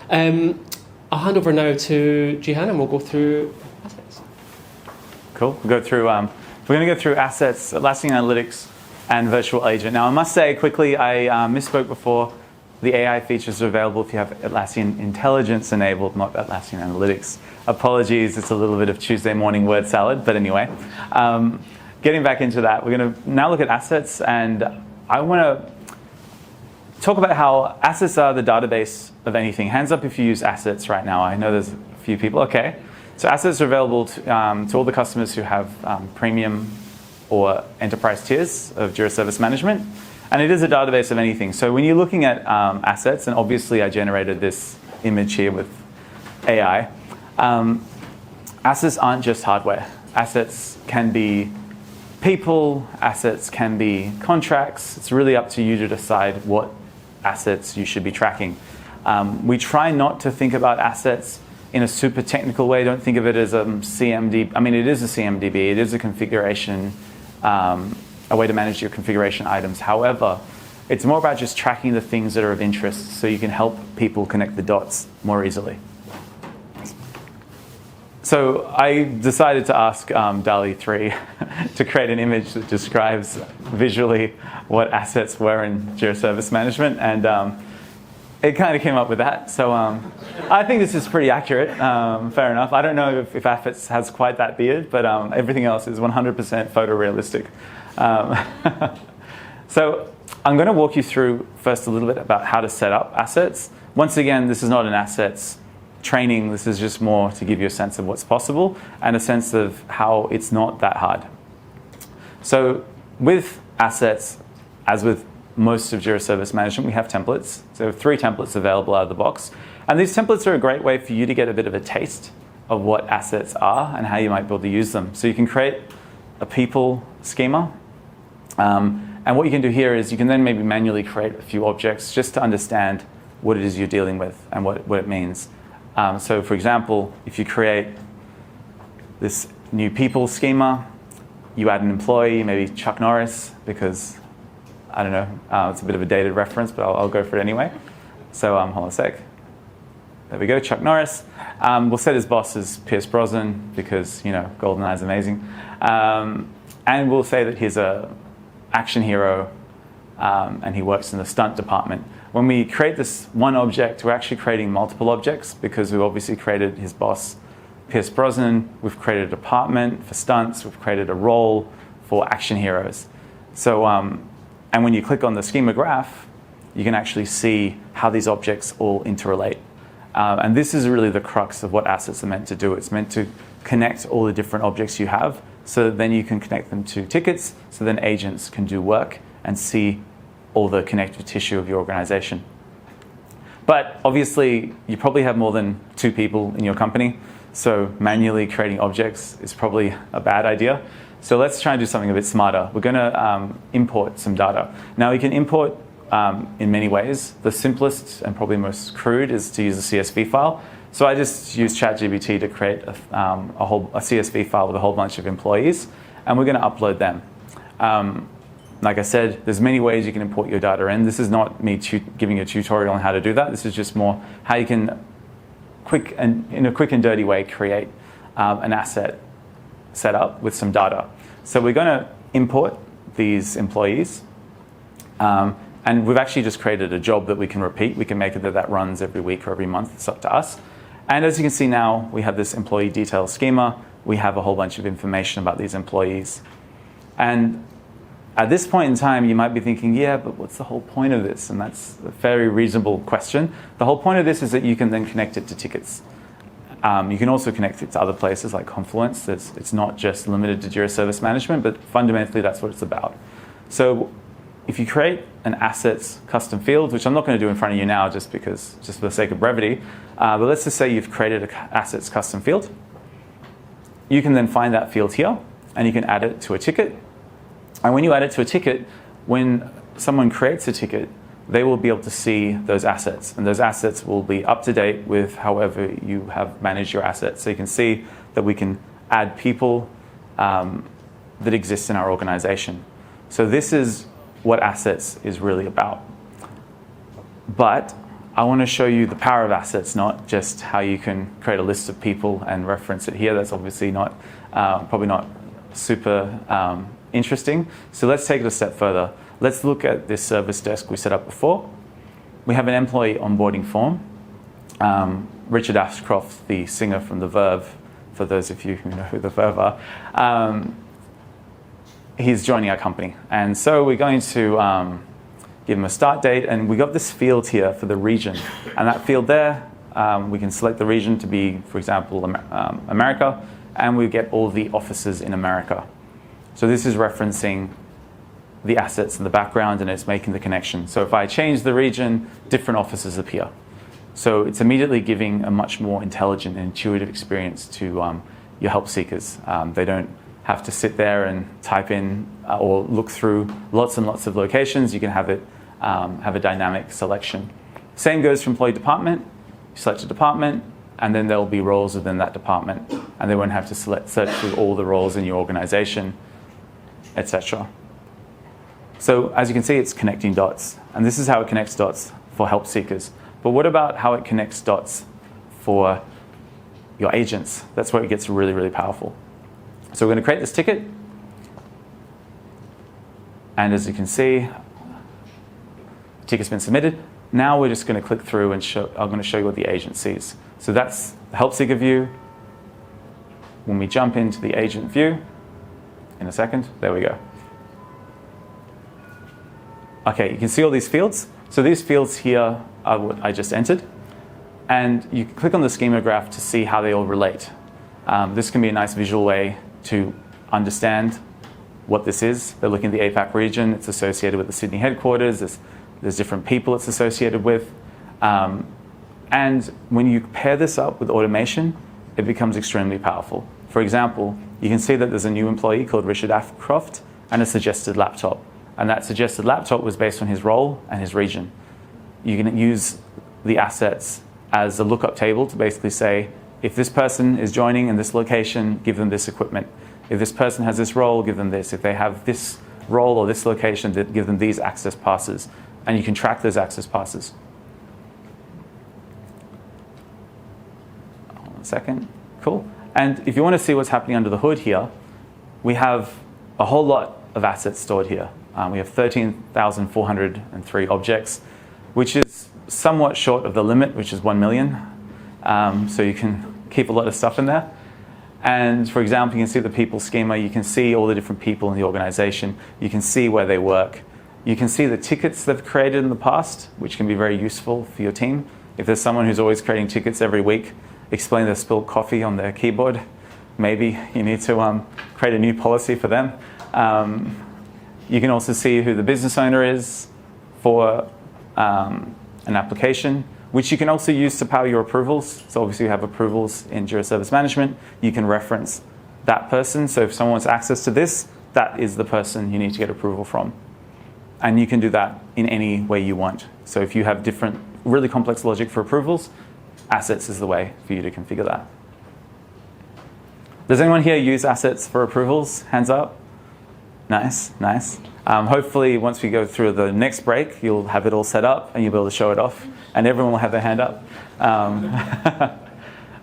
I'll hand over now to Jihan, and we'll go through assets. Cool. We'll go through. We're going to go through assets, Atlassian Analytics, and Virtual Agent. Now, I must say quickly, I misspoke before. The AI features are available if you have Atlassian Intelligence enabled, not Atlassian Analytics. Apologies, it's a little bit of Tuesday morning word salad, but anyway. Getting back into that, we're going to now look at assets, and I want to talk about how assets are the database of anything. Hands up if you use assets right now. I know there's a few people. Okay. So assets are available to all the customers who have premium or enterprise tiers of Jira Service Management. And it is a database of anything. So when you're looking at assets, and obviously I generated this image here with AI, assets aren't just hardware. Assets can be people, assets can be contracts. It's really up to you to decide what assets you should be tracking. We try not to think about assets in a super technical way. Don't think of it as a CMD. I mean, it is a CMDB. It is a configuration, a way to manage your configuration items. However, it's more about just tracking the things that are of interest so you can help people connect the dots more easily. So I decided to ask DALL-E 3 to create an image that describes visually what assets were in Jira Service Management, and it kind of came up with that. So I think this is pretty accurate, fair enough. I don't know if assets has quite that beard, but everything else is 100% photorealistic. So I'm going to walk you through first a little bit about how to set up assets. Once again, this is not an assets training. This is just more to give you a sense of what's possible and a sense of how it's not that hard. So with assets, as with most of Jira Service Management, we have templates. So 3 templates available out of the box. And these templates are a great way for you to get a bit of a taste of what assets are and how you might be able to use them. So you can create a people schema. And what you can do here is you can then maybe manually create a few objects just to understand what it is you're dealing with and what it means. So for example, if you create this new people schema, you add an employee, maybe Chuck Norris, because I don't know, it's a bit of a dated reference, but I'll go for it anyway. So hold on a sec. There we go, Chuck Norris. We'll set his boss as Pierce Brosnan because, you know, GoldenEye's amazing. And we'll say that he's a action hero and he works in the stunt department. When we create this one object, we're actually creating multiple objects because we've obviously created his boss, Pierce Brosnan. We've created a department for stunts. We've created a role for action heroes. So, and when you click on the schema graph, you can actually see how these objects all interrelate. And this is really the crux of what assets are meant to do. It's meant to connect all the different objects you have so that then you can connect them to tickets, so then agents can do work and see all the connective tissue of your organization. But obviously, you probably have more than 2 people in your company, so manually creating objects is probably a bad idea. So let's try and do something a bit smarter. We're going to import some data. Now, you can import in many ways. The simplest and probably most crude is to use a CSV file. So I just used ChatGPT to create a CSV file with a whole bunch of employees, and we're going to upload them. Like I said, there's many ways you can import your data in. This is not me giving you a tutorial on how to do that. This is just more how you can in a quick and dirty way create an asset set up with some data. So we're going to import these employees. And we've actually just created a job that we can repeat. We can make it that runs every week or every month. It's up to us. And as you can see now, we have this employee detail schema. We have a whole bunch of information about these employees. And at this point in time, you might be thinking, yeah, but what's the whole point of this? And that's a very reasonable question. The whole point of this is that you can then connect it to tickets. You can also connect it to other places like Confluence. It's not just limited to Jira Service Management, but fundamentally that's what it's about. So if you create an assets custom field, which I'm not going to do in front of you now just for the sake of brevity, but let's just say you've created an assets custom field. You can then find that field here, and you can add it to a ticket. And when you add it to a ticket, when someone creates a ticket, they will be able to see those assets. And those assets will be up to date with however you have managed your assets. So you can see that we can add people that exist in our organization. So this is what assets is really about. But I want to show you the power of assets, not just how you can create a list of people and reference it here. That's obviously not, probably not super interesting. So let's take it a step further. Let's look at this service desk we set up before. We have an employee onboarding form. Richard Ashcroft, the singer from The Verve, for those of you who know who The Verve are, he's joining our company. And so we're going to give him a start date, and we got this field here for the region. And that field there, we can select the region to be, for example, America, and we get all the offices in America. So this is referencing the assets in the background, and it's making the connection. So if I change the region, different offices appear. So it's immediately giving a much more intelligent and intuitive experience to your help seekers. They don't have to sit there and type in or look through lots and lots of locations. You can have it have a dynamic selection. Same goes for employee department. You select a department, and then there will be roles within that department, and they won't have to search through all the roles in your organization, etc. So as you can see, it's connecting dots, and this is how it connects dots for help seekers. But what about how it connects dots for your agents? That's where it gets really, really powerful. So we're going to create this ticket, and as you can see, the ticket's been submitted. Now we're just going to click through and I'm going to show you what the agent sees. So that's the help seeker view. When we jump into the agent view, in a second, there we go. Okay, you can see all these fields. So these fields here are what I just entered. And you can click on the schema graph to see how they all relate. This can be a nice visual way to understand what this is. They're looking at the APAC region. It's associated with the Sydney headquarters. There's different people it's associated with. And when you pair this up with automation, it becomes extremely powerful. For example, you can see that there's a new employee called Richard Ashcroft and a suggested laptop. And that suggested laptop was based on his role and his region. You can use the assets as a lookup table to basically say, if this person is joining in this location, give them this equipment. If this person has this role, give them this. If they have this role or this location, give them these access passes. And you can track those access passes. Hold on a second. Cool. And if you want to see what's happening under the hood here, we have a whole lot of assets stored here. We have 13,403 objects, which is somewhat short of the limit, which is 1 million. So you can keep a lot of stuff in there. And for example, you can see the people schema. You can see all the different people in the organization. You can see where they work. You can see the tickets they've created in the past, which can be very useful for your team. If there's someone who's always creating tickets every week, explain they spilled coffee on their keyboard, maybe you need to create a new policy for them. You can also see who the business owner is for an application, which you can also use to power your approvals. So obviously you have approvals in Jira Service Management. You can reference that person. So if someone wants access to this, that is the person you need to get approval from. And you can do that in any way you want. So if you have different, really complex logic for approvals, assets is the way for you to configure that. Does anyone here use assets for approvals? Hands up. Nice, nice. Hopefully, once we go through the next break, you'll have it all set up and you'll be able to show it off, and everyone will have their hand up.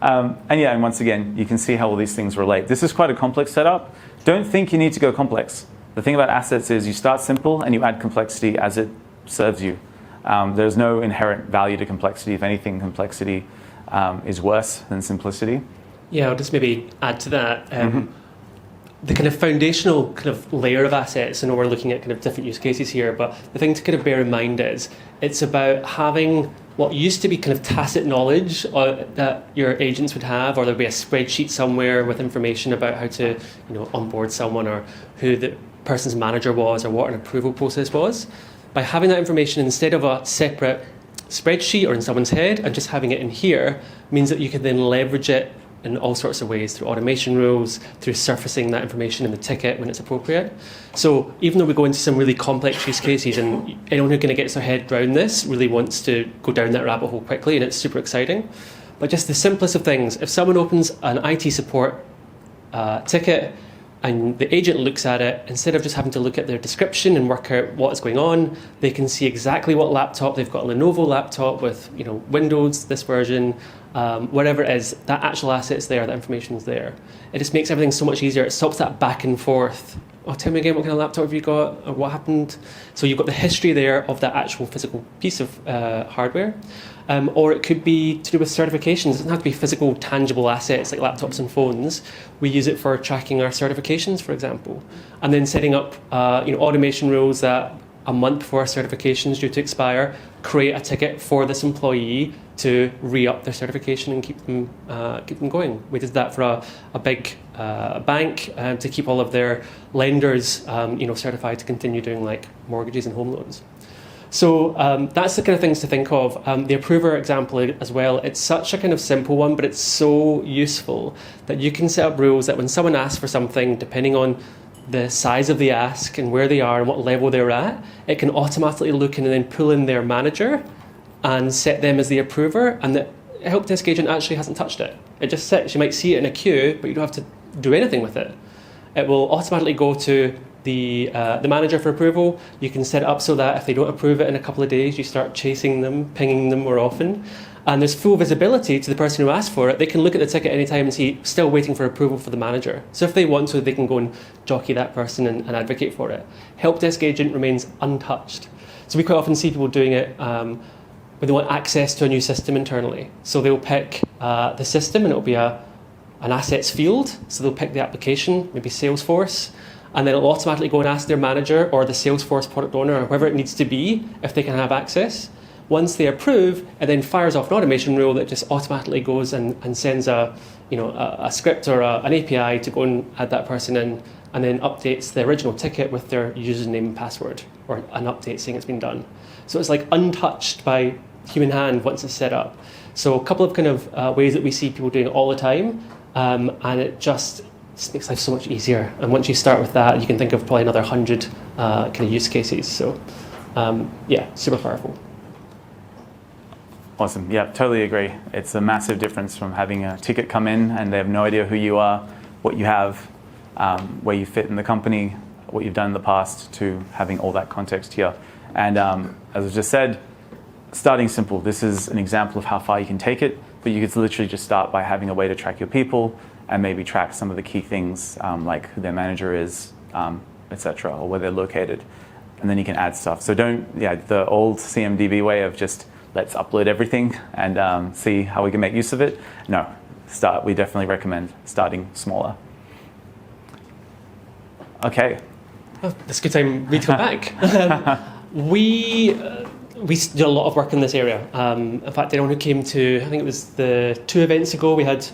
And once again, you can see how all these things relate. This is quite a complex setup. Don't think you need to go complex. The thing about assets is you start simple and you add complexity as it serves you. There's no inherent value to complexity. If anything, complexity is worse than simplicity. Yeah, I'll just maybe add to that. The kind of foundational kind of layer of assets, I know we're looking at kind of different use cases here, but the thing to kind of bear in mind is it's about having what used to be kind of tacit knowledge that your agents would have, or there'd be a spreadsheet somewhere with information about how to, onboard someone, or who the person's manager was, or what an approval process was. By having that information instead of a separate spreadsheet or in someone's head, and just having it in here, means that you can then leverage it in all sorts of ways, through automation rules, through surfacing that information in the ticket when it's appropriate. So even though we go into some really complex use cases, and anyone who kind of gets their head around this really wants to go down that rabbit hole quickly, and it's super exciting. But just the simplest of things, if someone opens an IT support ticket and the agent looks at it, instead of just having to look at their description and work out what is going on, they can see exactly what laptop they've got. A Lenovo laptop with Windows, this version, whatever it is, that actual asset's there, that information's there. It just makes everything so much easier. It stops that back and forth. Oh, tell me again, what kind of laptop have you got, or what happened? So you've got the history there of that actual physical piece of hardware. Or it could be to do with certifications. It doesn't have to be physical, tangible assets like laptops and phones. We use it for tracking our certifications, for example. And then setting up automation rules that a month before our certification is due to expire, create a ticket for this employee to re-up their certification and keep them going. We did that for a big bank to keep all of their lenders certified to continue doing like mortgages and home loans. So that's the kind of things to think of. The approver example as well, it's such a kind of simple one, but it's so useful that you can set up rules that when someone asks for something, depending on the size of the ask and where they are and what level they're at, it can automatically look in and then pull in their manager and set them as the approver, and the help desk agent actually hasn't touched it. It just sits. You might see it in a queue, but you don't have to do anything with it. It will automatically go to the manager for approval. You can set it up so that if they don't approve it in a couple of days, you start chasing them, pinging them more often. And there's full visibility to the person who asked for it. They can look at the ticket anytime and see, still waiting for approval for the manager. So if they want to, they can go and jockey that person and advocate for it. Help desk agent remains untouched. So we quite often see people doing it when they want access to a new system internally. So they'll pick the system, and it'll be an assets field. So they'll pick the application, maybe Salesforce, and then it'll automatically go and ask their manager or the Salesforce product owner or whoever it needs to be if they can have access. Once they approve, it then fires off an automation rule that just automatically goes and sends a script or an API to go and add that person in, and then updates the original ticket with their username and password, or an update saying it's been done. So it's like untouched by human hand once it's set up. So a couple of kind of ways that we see people doing it all the time, and it just makes life so much easier. And once you start with that, you can think of probably another 100 kind of use cases. So super powerful. Awesome. Yeah, totally agree. It's a massive difference from having a ticket come in and they have no idea who you are, what you have, where you fit in the company, what you've done in the past, to having all that context here. And as I just said, starting simple. This is an example of how far you can take it, but you could literally just start by having a way to track your people and maybe track some of the key things like who their manager is, etc., or where they're located. And then you can add stuff. So the old CMDB way of just let's upload everything and see how we can make use of it. No, we definitely recommend starting smaller. Okay. Oh, that's a good time for me to come back. We did a lot of work in this area. In fact, anyone who came to, I think it was the 2 events ago, we had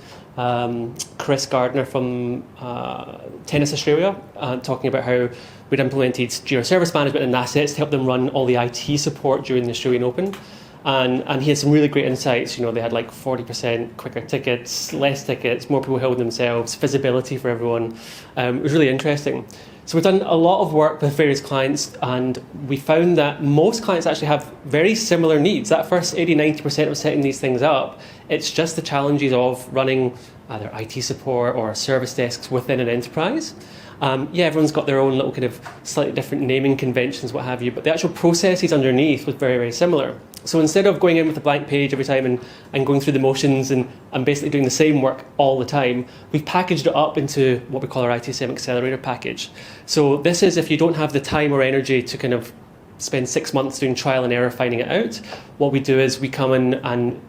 Chris Gardner from Tennis Australia talking about how we'd implemented Jira Service Management and assets to help them run all the IT support during the Australian Open. And he had some really great insights. They had like 40% quicker tickets, less tickets, more people held themselves, visibility for everyone. It was really interesting. So we've done a lot of work with various clients, and we found that most clients actually have very similar needs. That first 80-90% of setting these things up, it's just the challenges of running either IT support or service desks within an enterprise. Everyone's got their own little kind of slightly different naming conventions, what have you, but the actual processes underneath was very, very similar. So instead of going in with a blank page every time and going through the motions and basically doing the same work all the time, we've packaged it up into what we call our ITSM Accelerator package. So this is if you don't have the time or energy to kind of spend 6 months doing trial and error finding it out, what we do is we come in and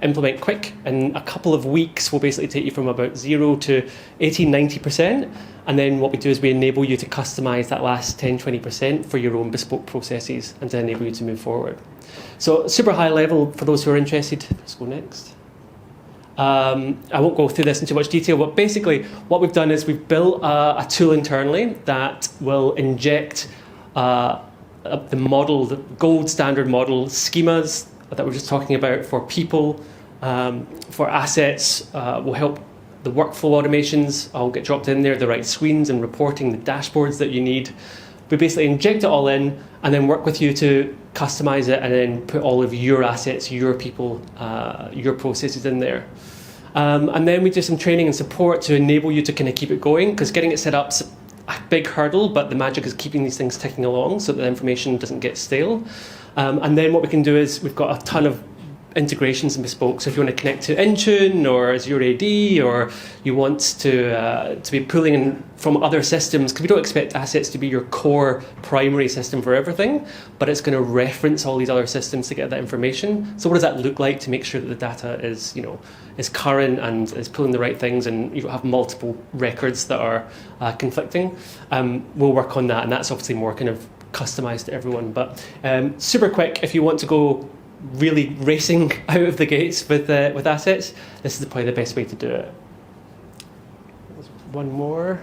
implement quick. In a couple of weeks, we'll basically take you from about 0 to 80, 90%. And then what we do is we enable you to customize that last 10, 20% for your own bespoke processes and to enable you to move forward. So super high level for those who are interested. Let's go next. I won't go through this in too much detail, but basically what we've done is we've built a tool internally that will inject the model, the gold standard model schemas that we're just talking about for people, for assets, will help the workflow automations all get dropped in there, the right screens and reporting, the dashboards that you need. We basically inject it all in and then work with you to customize it and then put all of your assets, your people, your processes in there. And then we do some training and support to enable you to kind of keep it going, because getting it set up's a big hurdle, but the magic is keeping these things ticking along so that the information doesn't get stale. And then what we can do is we've got a ton of integrations and bespoke. So if you want to connect to Intune or Azure AD, or you want to be pulling in from other systems, because we don't expect assets to be your core primary system for everything, but it's going to reference all these other systems to get that information. So what does that look like to make sure that the data is, is current and is pulling the right things, and you don't have multiple records that are conflicting? We'll work on that, and that's obviously more kind of customized to everyone. But super quick, if you want to go really racing out of the gates with assets, this is probably the best way to do it. There's one more.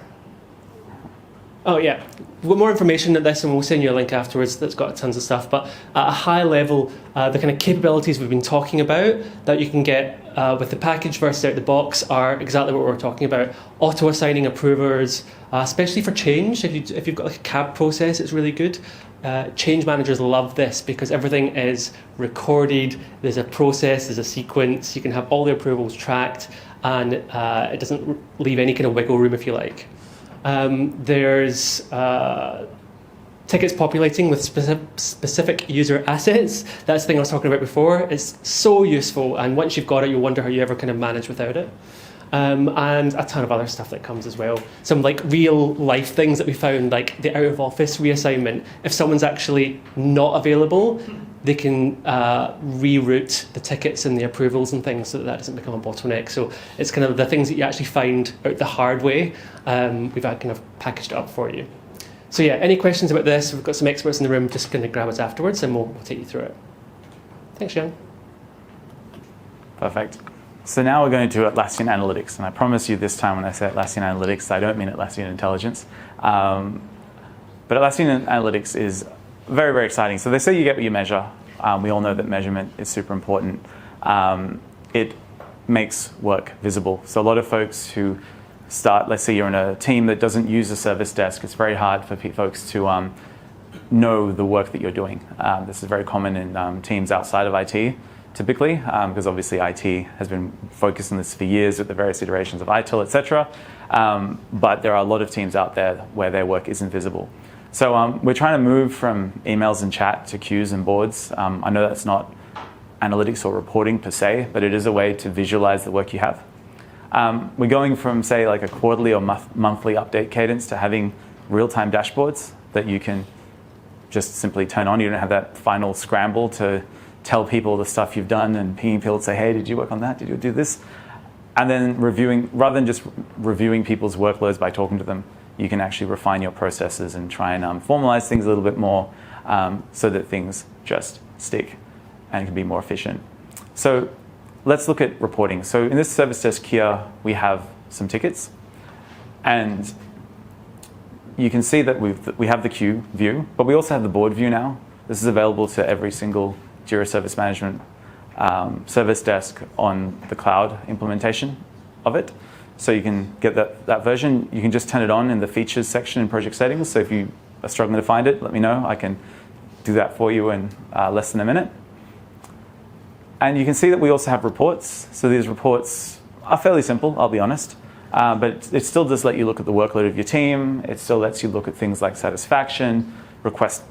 Oh yeah, we've got more information at this and we'll send you a link afterwards that's got tons of stuff, but at a high level, the kind of capabilities we've been talking about that you can get with the package versus out the box are exactly what we're talking about. Auto-assigning approvers, especially for change. If you've got like a CAB process, it's really good. Change managers love this because everything is recorded, there's a process, there's a sequence, you can have all the approvals tracked, and it doesn't leave any kind of wiggle room if you like. There's tickets populating with specific user assets. That's the thing I was talking about before. It's so useful, and once you've got it, you'll wonder how you ever kind of manage without it. And a ton of other stuff that comes as well. Some like real life things that we found, like the out of office reassignment. If someone's actually not available, they can reroute the tickets and the approvals and things so that doesn't become a bottleneck. So it's kind of the things that you actually find out the hard way. We've kind of packaged it up for you. So yeah, any questions about this? We've got some experts in the room, just going to grab us afterwards and we'll take you through it. Thanks, Jan. Perfect. So now we're going to Atlassian Analytics, and I promise you this time when I say Atlassian Analytics, I don't mean Atlassian Intelligence. But Atlassian Analytics is very, very exciting. So they say you get what you measure. We all know that measurement is super important. It makes work visible. So a lot of folks who start, let's say you're in a team that doesn't use a service desk, it's very hard for folks to know the work that you're doing. This is very common in teams outside of IT. Typically, because obviously IT has been focused on this for years with the various iterations of ITIL, etc. But there are a lot of teams out there where their work isn't visible. So we're trying to move from emails and chat to queues and boards. I know that's not analytics or reporting per se, but it is a way to visualize the work you have. We're going from, say, like a quarterly or monthly update cadence to having real-time dashboards that you can just simply turn on. You don't have that final scramble to tell people the stuff you've done and pinging people to say, hey, did you work on that? Did you do this? And then reviewing, rather than just reviewing people's workloads by talking to them, you can actually refine your processes and try and formalize things a little bit more so that things just stick and can be more efficient. So let's look at reporting. So in this service desk here, we have some tickets. And you can see that we have the queue view, but we also have the board view now. This is available to every single Jira Service Management service desk on the cloud implementation of it. So you can get that version. You can just turn it on in the features section in project settings. So if you are struggling to find it, let me know. I can do that for you in less than a minute. And you can see that we also have reports. So these reports are fairly simple, I'll be honest. But it still does let you look at the workload of your team. It still lets you look at things like satisfaction, request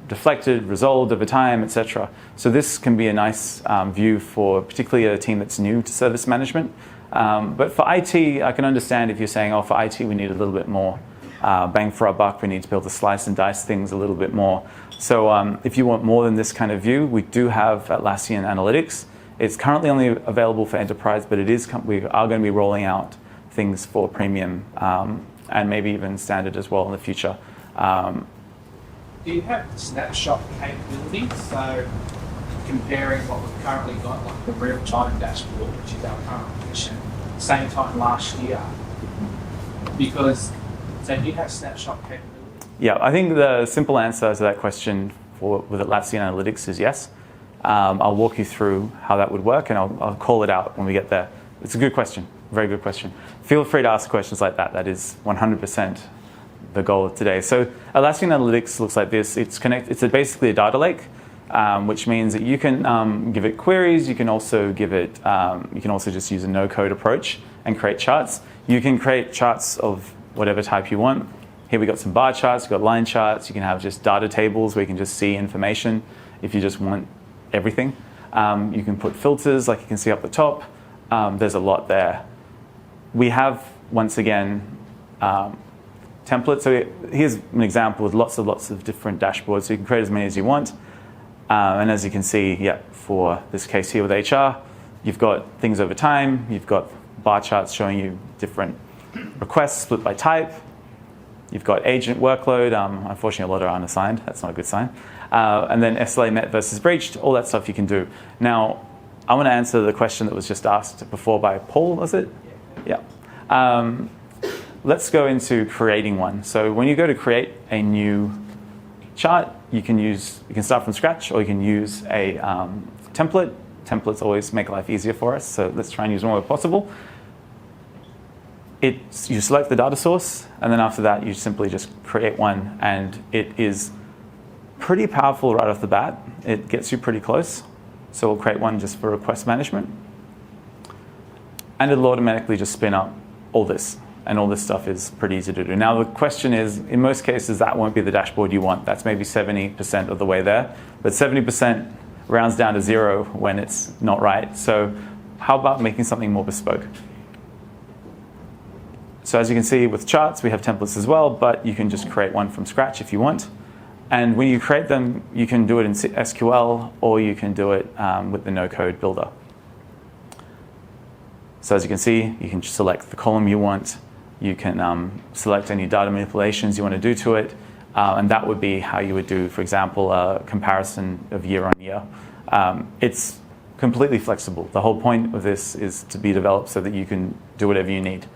deflected, resolved over time, etc. So this can be a nice view for particularly a team that's new to service management. But for IT, I can understand if you're saying, oh, for IT we need a little bit more bang for our buck, we need to be able to slice and dice things a little bit more. So if you want more than this kind of view, we do have Atlassian Analytics. It's currently only available for enterprise, but we are going to be rolling out things for premium and maybe even standard as well in the future. Do you have snapshot capabilities? So comparing what we've currently got, like the real-time dashboard, which is our current position, same time last year. Because, so do you have snapshot capabilities? Yeah, I think the simple answer to that question with Atlassian Analytics is yes. I'll walk you through how that would work, and I'll call it out when we get there. It's a good question, very good question. Feel free to ask questions like that. That is 100% the goal of today. So Atlassian Analytics looks like this. It's basically a data lake, which means that you can give it queries. You can also give it. You can also just use a no-code approach and create charts. You can create charts of whatever type you want. Here we got some bar charts. We've got line charts. You can have just data tables where you can just see information if you just want everything. You can put filters like you can see up the top. There's a lot there. We have, once again, templates. So here's an example with lots of different dashboards. So you can create as many as you want. And as you can see, yeah, for this case here with HR, you've got things over time. You've got bar charts showing you different requests split by type. You've got agent workload. Unfortunately, a lot are unassigned. That's not a good sign. And then SLA met versus breached, all that stuff you can do. Now, I want to answer the question that was just asked before by Paul, was it? Yeah. Let's go into creating one. So when you go to create a new chart, you can start from scratch, or you can use a template. Templates always make life easier for us, so let's try and use one where possible. You select the data source, and then after that, you simply just create one, and it is pretty powerful right off the bat. It gets you pretty close. So we'll create one just for request management. And it'll automatically just spin up all this. And all this stuff is pretty easy to do. Now the question is, in most cases, that won't be the dashboard you want. That's maybe 70% of the way there. But 70% rounds down to 0 when it's not right. So how about making something more bespoke? So as you can see with charts, we have templates as well, but you can just create one from scratch if you want. And when you create them, you can do it in SQL, or you can do it with the no-code builder. So as you can see, you can select the column you want. You can select any data manipulations you want to do to it. And that would be how you would do, for example, a comparison of year on year. It's completely flexible. The whole point of this is to be developed so that you can do whatever you need.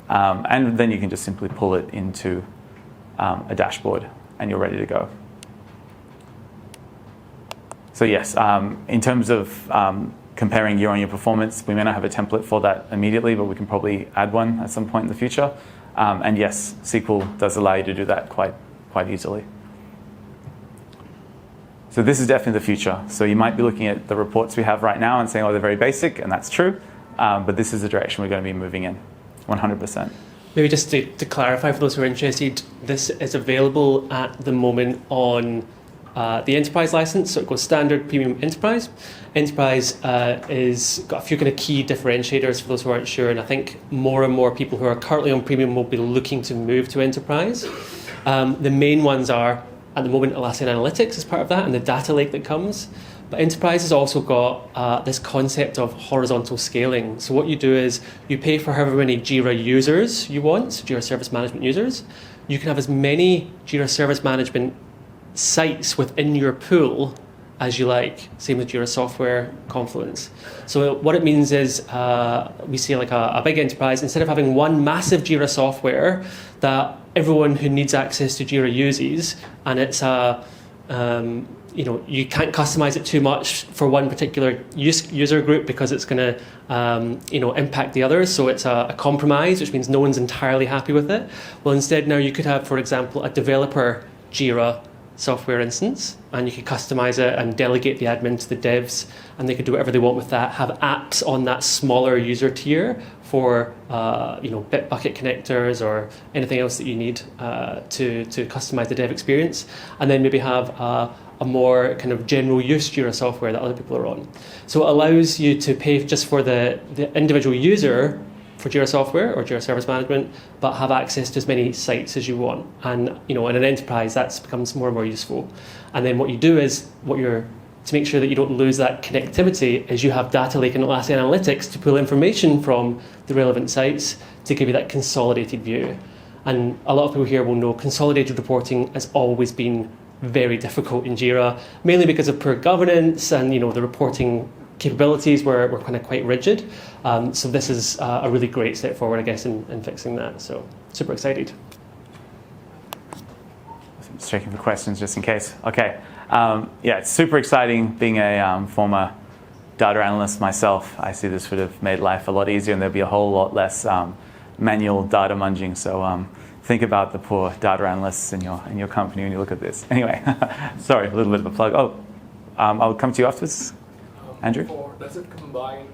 And then you can just simply pull it into a dashboard, and you're ready to go. So yes, in terms of comparing year-on-year performance, we may not have a template for that immediately, but we can probably add one at some point in the future. And yes, SQL does allow you to do that quite easily. So this is definitely the future. So you might be looking at the reports we have right now and saying, oh, they're very basic, and that's true. But this is the direction we're going to be moving in, 100%. Maybe just to clarify for those who are interested, this is available at the moment on the enterprise license. So it goes standard, premium, enterprise. Enterprise is got a few kind of key differentiators for those who aren't sure, and I think more and more people who are currently on premium will be looking to move to enterprise. The main ones are, at the moment, Atlassian Analytics is part of that, and the data lake that comes. But enterprise has also got this concept of horizontal scaling. So what you do is you pay for however many Jira users you want, so Jira Service Management users. You can have as many Jira Service Management sites within your pool as you like. Same with Jira Software, Confluence. So what it means is we see like a big enterprise, instead of having one massive Jira software that everyone who needs access to Jira uses, and it's you can't customize it too much for one particular user group because it's going to impact the others. So it's a compromise, which means no one's entirely happy with it. Well, instead now you could have, for example, a developer Jira software instance, and you could customize it and delegate the admin to the devs, and they could do whatever they want with that. Have apps on that smaller user tier for Bitbucket connectors or anything else that you need to customize the dev experience, and then maybe have a more kind of general use Jira software that other people are on. So it allows you to pay just for the individual user for Jira software or Jira Service Management, but have access to as many sites as you want. And in an enterprise, that becomes more and more useful. And then what you do is, to make sure that you don't lose that connectivity, is you have data lake and Atlassian Analytics to pull information from the relevant sites to give you that consolidated view. And a lot of people here will know consolidated reporting has always been very difficult in Jira, mainly because of poor governance and the reporting capabilities were kind of quite rigid. So this is a really great step forward, I guess, in fixing that. So super excited. Just checking for questions just in case. Okay. It's super exciting. Being a former data analyst myself, I see this would have made life a lot easier, and there'd be a whole lot less manual data munging. So think about the poor data analysts in your company when you look at this. Anyway, sorry, a little bit of a plug. I'll come to you afterwards. Andrew? Does it combine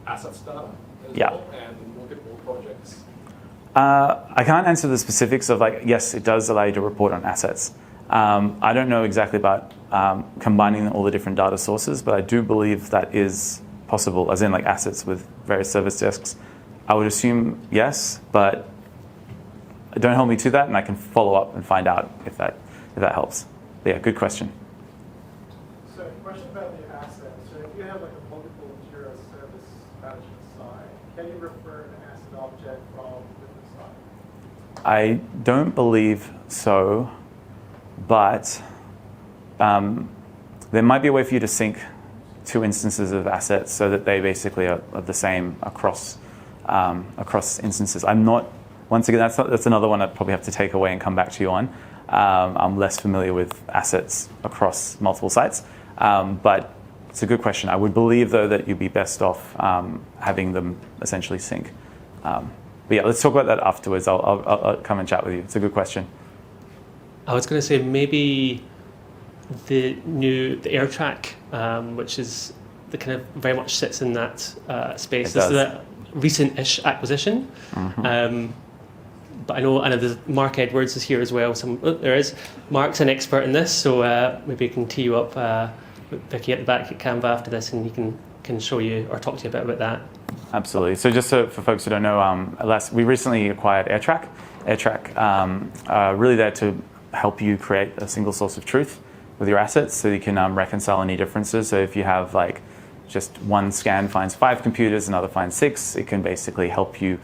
assets data as Yeah. well and multiple projects? I can't answer the specifics of yes, it does allow you to report on assets. I don't know exactly about combining all the different data sources, but I do believe that is possible, as in assets with various service desks. I would assume yes, but don't hold me to that, and I can follow up and find out if that helps. But yeah, good question. So, question about the asset. So, if you have a multiple Jira Service Management side, can you refer an asset object from a different side? I don't believe so, but there might be a way for you to sync two instances of assets so that they basically are the same across instances. Once again, that's another one I'd probably have to take away and come back to you on. I'm less familiar with assets across multiple sites, but it's a good question. I would believe, though, that you'd be best off having them essentially sync. But yeah, let's talk about that afterwards. I'll come and chat with you. It's a good question. I was going to say maybe the AirTrack, which is the kind of very much sits in that space. This is a recent-ish acquisition. Mm-hmm. But I know there's Mark Edwards is here as well. There is. Mark's an expert in this, so maybe I can tee you up with Vicky at the back at Canva after this, and he can show you or talk to you a bit about that. Absolutely. So just for folks who don't know, we recently acquired AirTrack. AirTrack really there to help you create a single source of truth with your assets, so you can reconcile any differences. So if you have just one scan finds 5 computers, another finds 6, it can basically help you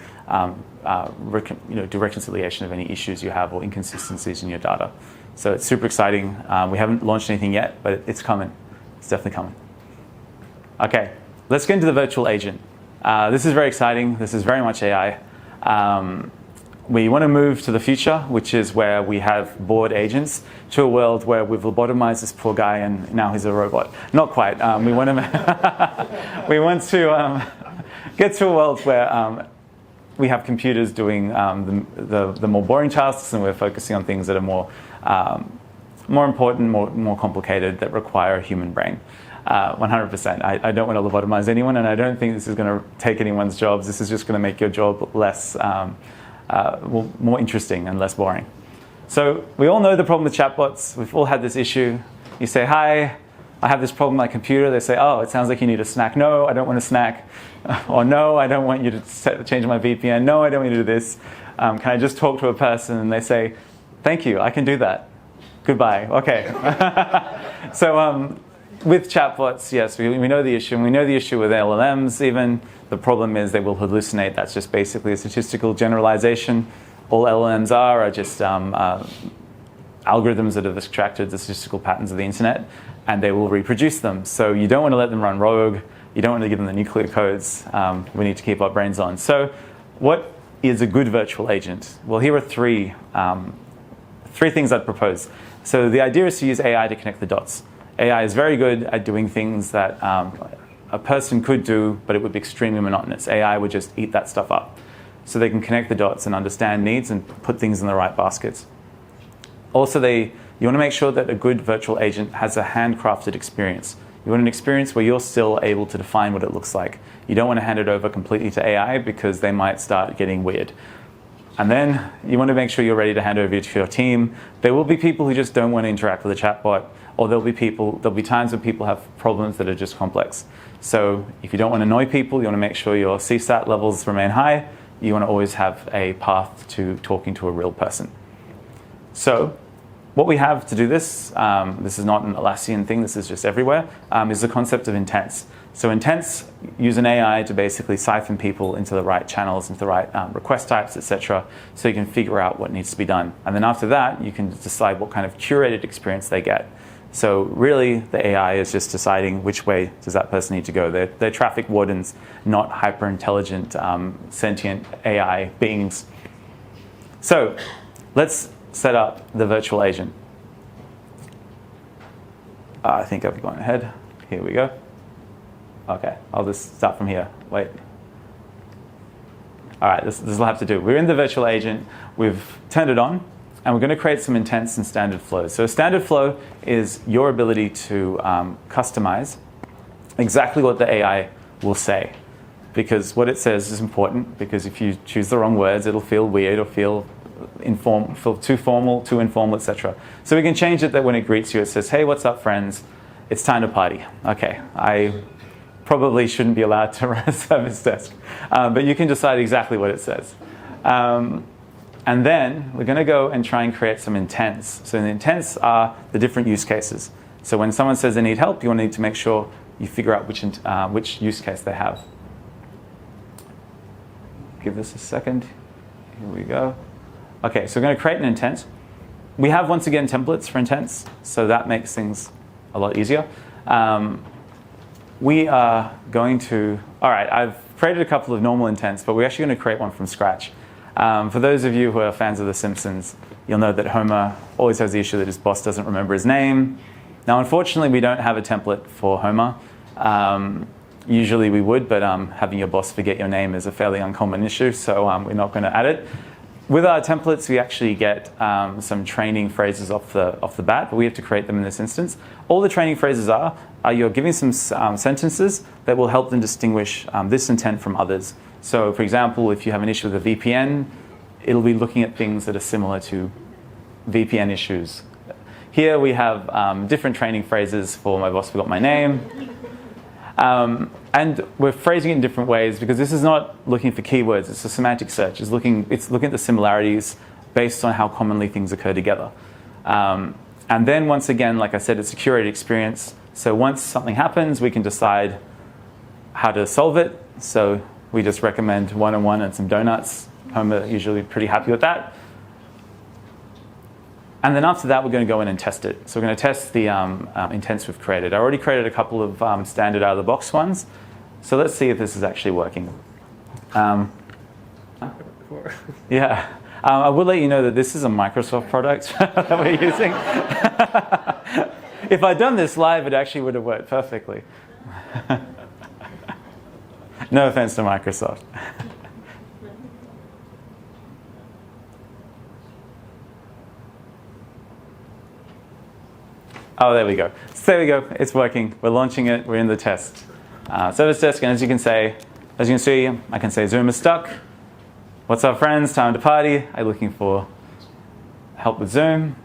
do reconciliation of any issues you have or inconsistencies in your data. So it's super exciting. We haven't launched anything yet, but it's coming. It's definitely coming. Okay, let's get into the virtual agent. This is very exciting. This is very much AI. We want to move to the future, which is where we have bored agents, to a world where we've lobotomized this poor guy and now he's a robot. Not quite. We want to get to a world where we have computers doing the more boring tasks, and we're focusing on things that are more important, more complicated, that require a human brain. 100%. I don't want to lobotomize anyone, and I don't think this is going to take anyone's jobs. This is just going to make your job less, more interesting and less boring. So we all know the problem with chatbots. We've all had this issue. You say, hi, I have this problem with my computer. They say, oh, it sounds like you need a snack. No, I don't want a snack. Or no, I don't want you to change my VPN. No, I don't want you to do this. Can I just talk to a person? And they say, thank you, I can do that. Goodbye. Okay. So with chatbots, yes, we know the issue. And we know the issue with LLMs even. The problem is they will hallucinate. That's just basically a statistical generalization. All LLMs are just algorithms that have extracted the statistical patterns of the internet, and they will reproduce them. So you don't want to let them run rogue. You don't want to give them the nuclear codes. We need to keep our brains on. So what is a good virtual agent? Well, here are three things I'd propose. So the idea is to use AI to connect the dots. AI is very good at doing things that a person could do, but it would be extremely monotonous. AI would just eat that stuff up. So they can connect the dots and understand needs and put things in the right baskets. Also, they You want to make sure that a good virtual agent has a handcrafted experience. You want an experience where you're still able to define what it looks like. You don't want to hand it over completely to AI because they might start getting weird. And then you want to make sure you're ready to hand over to your team. There will be people who just don't want to interact with a chatbot, or there'll be times when people have problems that are just complex. So if you don't want to annoy people, you want to make sure your CSAT levels remain high. You want to always have a path to talking to a real person. So what we have to do this, this is not an Atlassian thing, this is just everywhere, is the concept of intents. So intents use an AI to basically siphon people into the right channels, into the right request types, etc., so you can figure out what needs to be done. And then after that, you can decide what kind of curated experience they get. So really, the AI is just deciding which way does that person need to go. They're traffic wardens, not hyper-intelligent, sentient AI beings. So let's set up the virtual agent. I think I've gone ahead. Here we go. Okay, I'll just start from here. Wait. All right, this will have to do. We're in the virtual agent. We've turned it on. And we're going to create some intents and standard flows. So a standard flow is your ability to customize exactly what the AI will say. Because what it says is important, because if you choose the wrong words, it'll feel weird or feel too formal, too informal, etc. So we can change it that when it greets you, it says, hey, what's up, friends? It's time to party. Okay, I probably shouldn't be allowed to run a service desk. But you can decide exactly what it says. And then we're going to go and try and create some intents. So the intents are the different use cases. So when someone says they need help, you want to need to make sure you figure out which use case they have. Give this a second. Here we go. Okay, so we're going to create an intent. We have, once again, templates for intents, so that makes things a lot easier. We are going to, all right, I've created a couple of normal intents, but we're actually going to create one from scratch. For those of you who are fans of The Simpsons, you'll know that Homer always has the issue that his boss doesn't remember his name. Now, unfortunately, we don't have a template for Homer. Usually we would, but having your boss forget your name is a fairly uncommon issue, so we're not going to add it. With our templates, we actually get some training phrases off the bat, but we have to create them in this instance. All the training phrases are you're giving some sentences that will help them distinguish this intent from others. So, for example, if you have an issue with a VPN, it'll be looking at things that are similar to VPN issues. Here we have different training phrases for my boss forgot my name. And we're phrasing it in different ways because this is not looking for keywords, it's a semantic search. It's looking at the similarities based on how commonly things occur together. And then once again, like I said, it's a curated experience. So once something happens, we can decide how to solve it. So we just recommend one-on-one and some donuts. Homer usually pretty happy with that. And then after that, we're going to go in and test it. So we're going to test the intents we've created. I already created a couple of standard out-of-the-box ones. So let's see if this is actually working. Yeah. I will let you know that this is a Microsoft product that we're using. If I'd done this live, it actually would have worked perfectly. No offense to Microsoft. Oh, there we go. So there we go. It's working. We're launching it. We're in the test. Service desk, and as you can see, I can say Zoom is stuck. What's up, friends? Time to party. I'm looking for help with Zoom.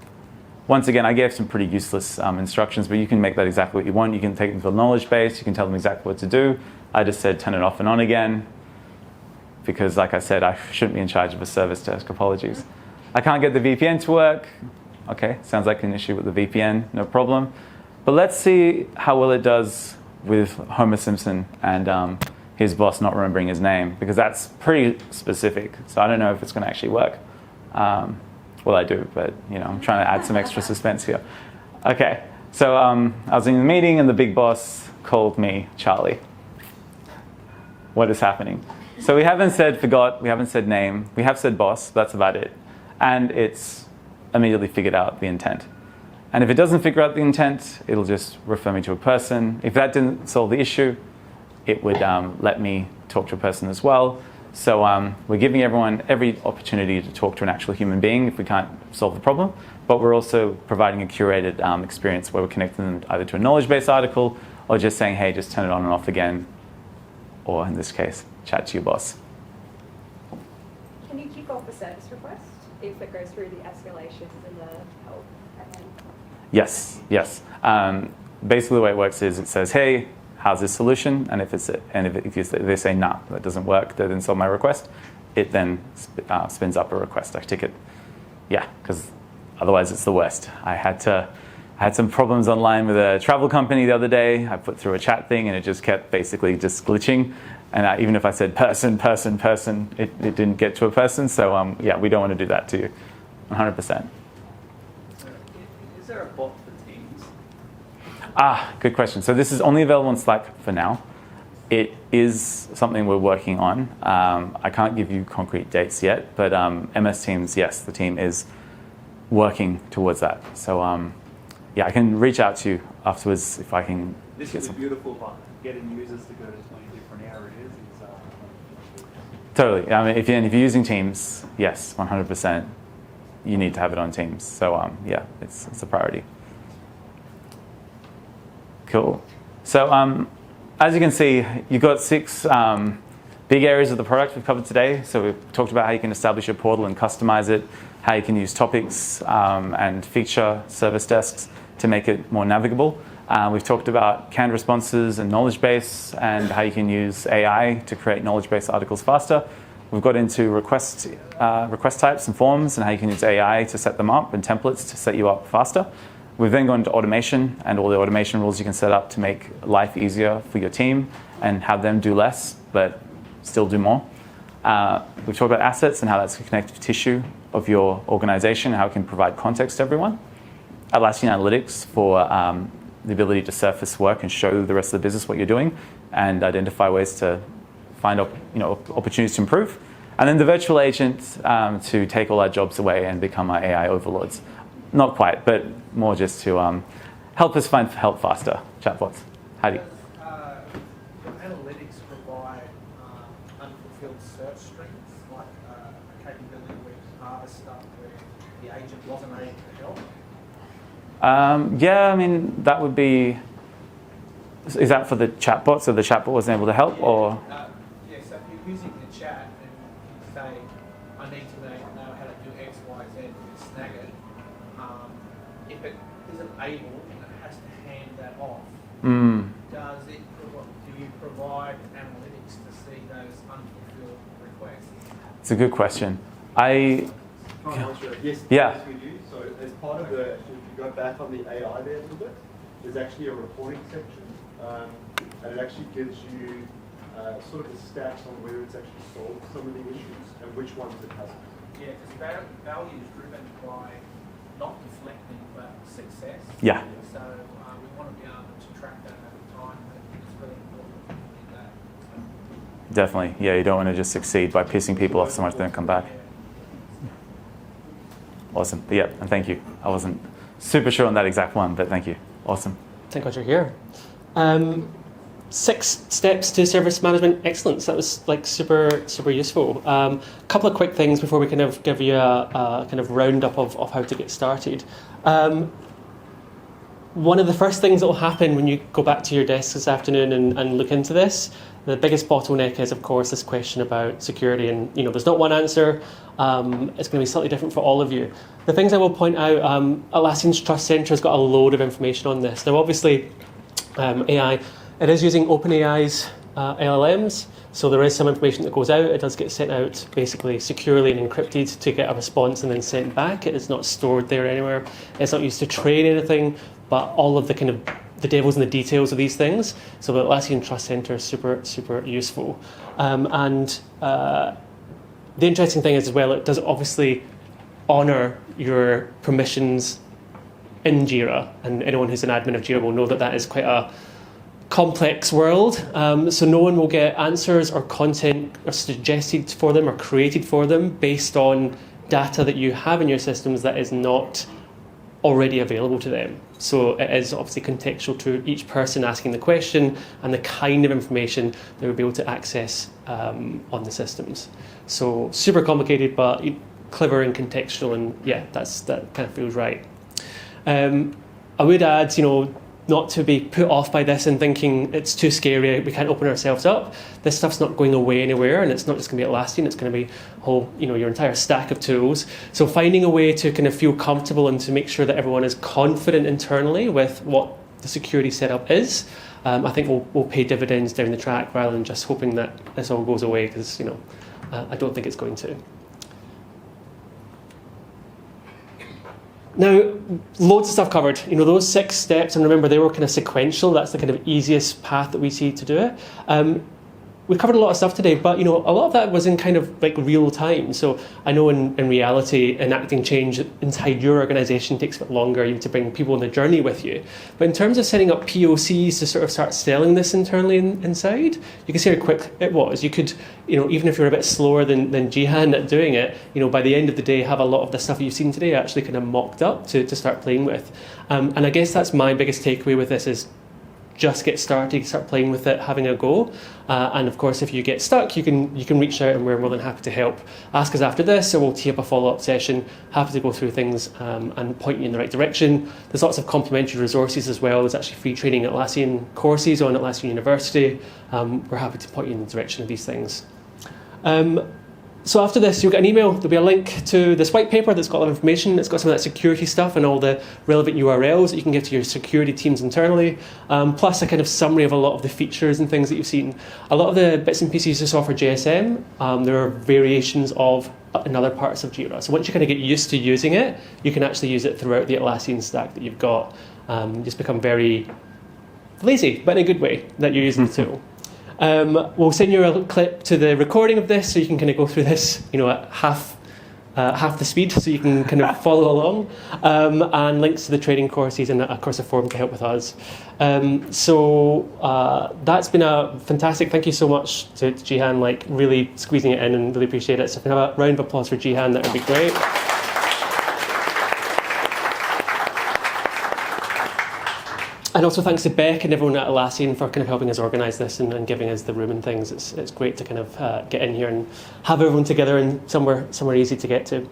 Once again, I gave some pretty useless instructions, but you can make that exactly what you want. You can take them to a knowledge base. You can tell them exactly what to do. I just said turn it off and on again because, like I said, I shouldn't be in charge of a service desk. Apologies. I can't get the VPN to work. Okay, sounds like an issue with the VPN. No problem. But let's see how well it does with Homer Simpson and his boss not remembering his name, because that's pretty specific. So I don't know if it's going to actually work. Well, I do, but I'm trying to add some extra suspense here. Okay, so I was in the meeting and the big boss called me Charlie. What is happening? So we haven't said forgot, we haven't said name, we have said boss, that's about it. And it's immediately figured out the intent. And if it doesn't figure out the intent, it'll just refer me to a person. If that didn't solve the issue, it would let me talk to a person as well. So we're giving everyone every opportunity to talk to an actual human being if we can't solve the problem, but we're also providing a curated experience where we're connecting them either to a knowledge-based article or just saying, hey, just turn it on and off again, or in this case, chat to your boss. Can you kick off a service request if it goes through the escalations and the help? Yes, yes. Basically the way it works is it says, hey, how's this solution? And if they say, nah, that doesn't work, they didn't solve my request, it then spins up a request, a ticket. Yeah, because otherwise it's the worst. I had some problems online with a travel company the other day. I put through a chat thing and it just kept basically just glitching. And even if I said person, it didn't get to a person. So yeah, we don't want to do that to you, 100%. Is there a bot for Teams? Good question. So this is only available on Slack for now. It is something we're working on. I can't give you concrete dates yet, but MS Teams, yes, the team is working towards that. So yeah, I can reach out to you afterwards if I can. This is the beautiful part, getting users to go to 20 different areas. Totally. I mean, if you're using Teams, yes, 100%, you need to have it on Teams. So yeah, it's a priority. Cool. So as you can see, you've got 6 big areas of the product we've covered today. So we've talked about how you can establish your portal and customize it, how you can use topics and feature service desks to make it more navigable. We've talked about canned responses and knowledge base and how you can use AI to create knowledge base articles faster. We've got into request types and forms and how you can use AI to set them up and templates to set you up faster. We've then gone into automation and all the automation rules you can set up to make life easier for your team and have them do less, but still do more. We've talked about assets and how that's a connective tissue of your organization, how it can provide context to everyone. Atlassian Analytics for the ability to surface work and show the rest of the business what you're doing and identify ways to find opportunities to improve. And then the virtual agent to take all our jobs away and become our AI overlords. Not quite, but more just to help us find help faster. Chatbots. Heidi. Does analytics provide unfulfilled search strings, like a capability where you harvest stuff where the agent wasn't able to help? Yeah, I mean, that would be... Is that for the chatbot, so the chatbot wasn't able to help, or...? Yeah, so if you're using the chat and you say, I need to know how to do X, Y, Z, and snag it, if it isn't able and it has to hand that off, do you provide analytics to see those unfulfilled requests? It's a good question. Yes, Yeah. yes, we do. So as part of the, if you go back on the AI there a little bit, there's actually a reporting section, and it actually gives you sort of the stats on whether it's actually solved some of the issues and which ones it hasn't. Yeah, because value is driven by not deflecting but success. Yeah. So we want to be able to track that over time. But it's really important to do that. Definitely. Yeah, you don't want to just succeed by pissing people off so much they don't come back. Awesome. But yeah, and thank you. I wasn't super sure on that exact one, but thank you. Awesome. Thank God you're here. 6 steps to service management excellence. That was like super useful. A couple of quick things before we kind of give you a kind of roundup of how to get started. One of the first things that will happen when you go back to your desk this afternoon and look into this, the biggest bottleneck is, of course, this question about security. And there's not one answer. It's going to be slightly different for all of you. The things I will point out, Atlassian's Trust Center has got a load of information on this. Now, obviously, AI, it is using OpenAI's LLMs, so there is some information that goes out. It does get sent out basically securely and encrypted to get a response and then sent back. It is not stored there anywhere. It's not used to train anything, but all of the kind of the devils in the details of these things. So the Atlassian Trust Center is super useful. And the interesting thing is as well, it does obviously honour your permissions in Jira, and anyone who's an admin of Jira will know that that is quite a complex world. So no one will get answers or content or suggested for them or created for them based on data that you have in your systems that is not already available to them. So it is obviously contextual to each person asking the question and the kind of information they would be able to access on the systems. So super complicated, but clever and contextual, and yeah, that kind of feels right. I would add, not to be put off by this and thinking it's too scary, we can't open ourselves up. This stuff's not going away anywhere, and it's not just going to be Atlassian, it's going to be your entire stack of tools. So finding a way to kind of feel comfortable and to make sure that everyone is confident internally with what the security setup is, I think will pay dividends down the track rather than just hoping that this all goes away, because I don't think it's going to. Now, loads of stuff covered. Those 6 steps, and remember, they were kind of sequential. That's the kind of easiest path that we see to do it. We covered a lot of stuff today, but a lot of that was in kind of like real time. So I know in reality, enacting change inside your organisation takes a bit longer. You have to bring people on the journey with you. But in terms of setting up POCs to sort of start selling this internally inside, you can see how quick it was. You could, even if you're a bit slower than Jihan at doing it, by the end of the day, have a lot of the stuff you've seen today actually kind of mocked up to start playing with. And I guess that's my biggest takeaway with this is just get started, start playing with it, having a go. And of course, if you get stuck, you can reach out, and we're more than happy to help. Ask us after this, or we'll tee up a follow-up session. Happy to go through things and point you in the right direction. There's lots of complementary resources as well. There's actually free training Atlassian courses on Atlassian University. We're happy to point you in the direction of these things. So after this, you'll get an email. There'll be a link to this white paper that's got a lot of information. It's got some of that security stuff and all the relevant URLs that you can give to your security teams internally, plus a kind of summary of a lot of the features and things that you've seen. A lot of the bits and pieces you saw for JSM, there are variations of in other parts of Jira. So once you kind of get used to using it, you can actually use it throughout the Atlassian stack that you've got. Just become very lazy, but in a good way, that you're using the tool. We'll send you a clip to the recording of this so you can kind of go through this, at half the speed, so you can kind of follow along, and links to the training courses and of course a forum to help with us. So that's been a fantastic. Thank you so much to Jihan, really squeezing it in, and really appreciate it. So if we have a round of applause for Jihan, that would be great. And also thanks to Beck and everyone at Atlassian for kind of helping us organise this and giving us the room and things. It's great to kind of get in here and have everyone together and somewhere easy to get to.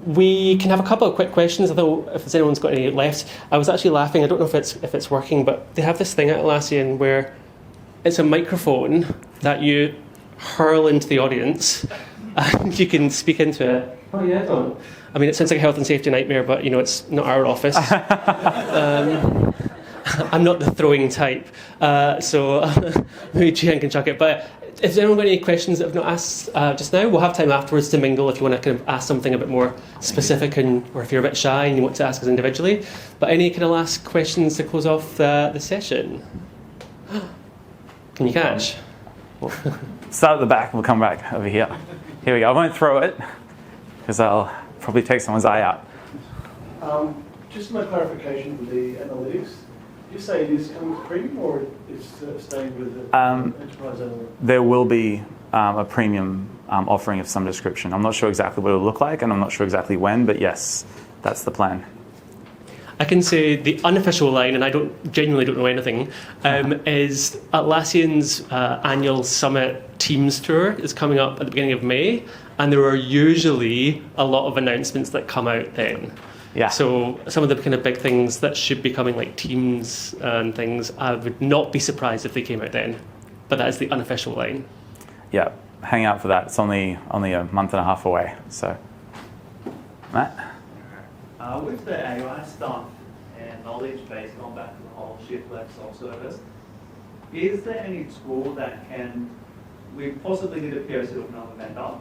We can have a couple of quick questions, although if anyone's got any left. I was actually laughing, I don't know if it's working, but they have this thing at Atlassian where it's a microphone that you hurl into the audience and you can speak into it. Oh yeah, don't. I mean, it sounds like a health and safety nightmare, but it's not our office. I'm not the throwing type, so maybe Jihan can chuck it. But if anyone got any questions that I've not asked just now, we'll have time afterwards to mingle if you want to kind of ask something a bit more specific, or if you're a bit shy and you want to ask us individually. But any kind of last questions to close off the session? Can you catch? Start at the back and we'll come back over here. Here we go. I won't throw it because I'll probably take someone's eye out. Just my clarification with the analytics. You say it is coming to premium, or it's staying with the enterprise only? There will be a premium offering of some description. I'm not sure exactly what it will look like, and I'm not sure exactly when, but yes, that's the plan. I can say the unofficial line, and I genuinely don't know anything, is Atlassian's annual Summit Teams Tour is coming up at the beginning of May, and there are usually a lot of announcements that come out then. Yeah. So some of the kind of big things that should be coming, like Teams and things, I would not be surprised if they came out then. But that is the unofficial line. Yeah, hang out for that. It's only a month and a half away. So, Matt? With the AI stuff and knowledge base, going back to the whole shift left self-service, is there any tool that we possibly need a POC of another vendor,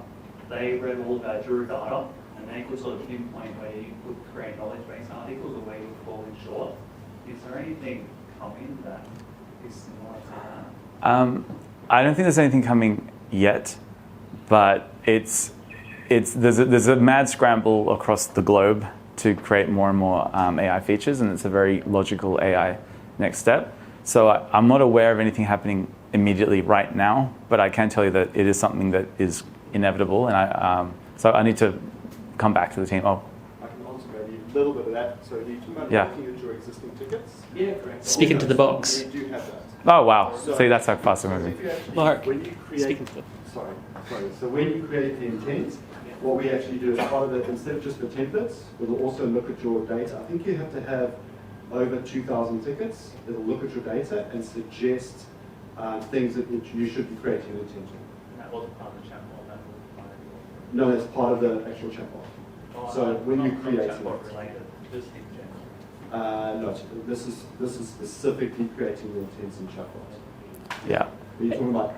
they read all of our Jira data, and they could sort of pinpoint where you could create knowledge base articles or where you would fall in short. Is there anything coming that is similar to that? I don't think there's anything coming yet, but there's a mad scramble across the globe to create more and more AI features, and it's a very logical AI next step. So I'm not aware of anything happening immediately right now, but I can tell you that it is something that is inevitable, and so I need to come back to the team. Oh. I can answer maybe a little bit of that. So you talk about Yeah. looking at your existing tickets. Yeah, correct. Speaking to the box. We do have that. Oh wow! So- See, that's how fast I'm so moving. if you actually- Mark, when you create, speaking to the- sorry. So when you create the intent, what we actually do is part of it, instead of just the templates, it'll also look at your data. I think you have to have over 2,000 tickets. It'll look at your data and suggest things that you should be creating an intent on. That wasn't part of the chatbot, that was part of the... No, that's part of the actual chatbot. So when you create it, Chatbot related, just in general. no, this is specifically creating the intents in chatbot. Yeah. Are you talking about?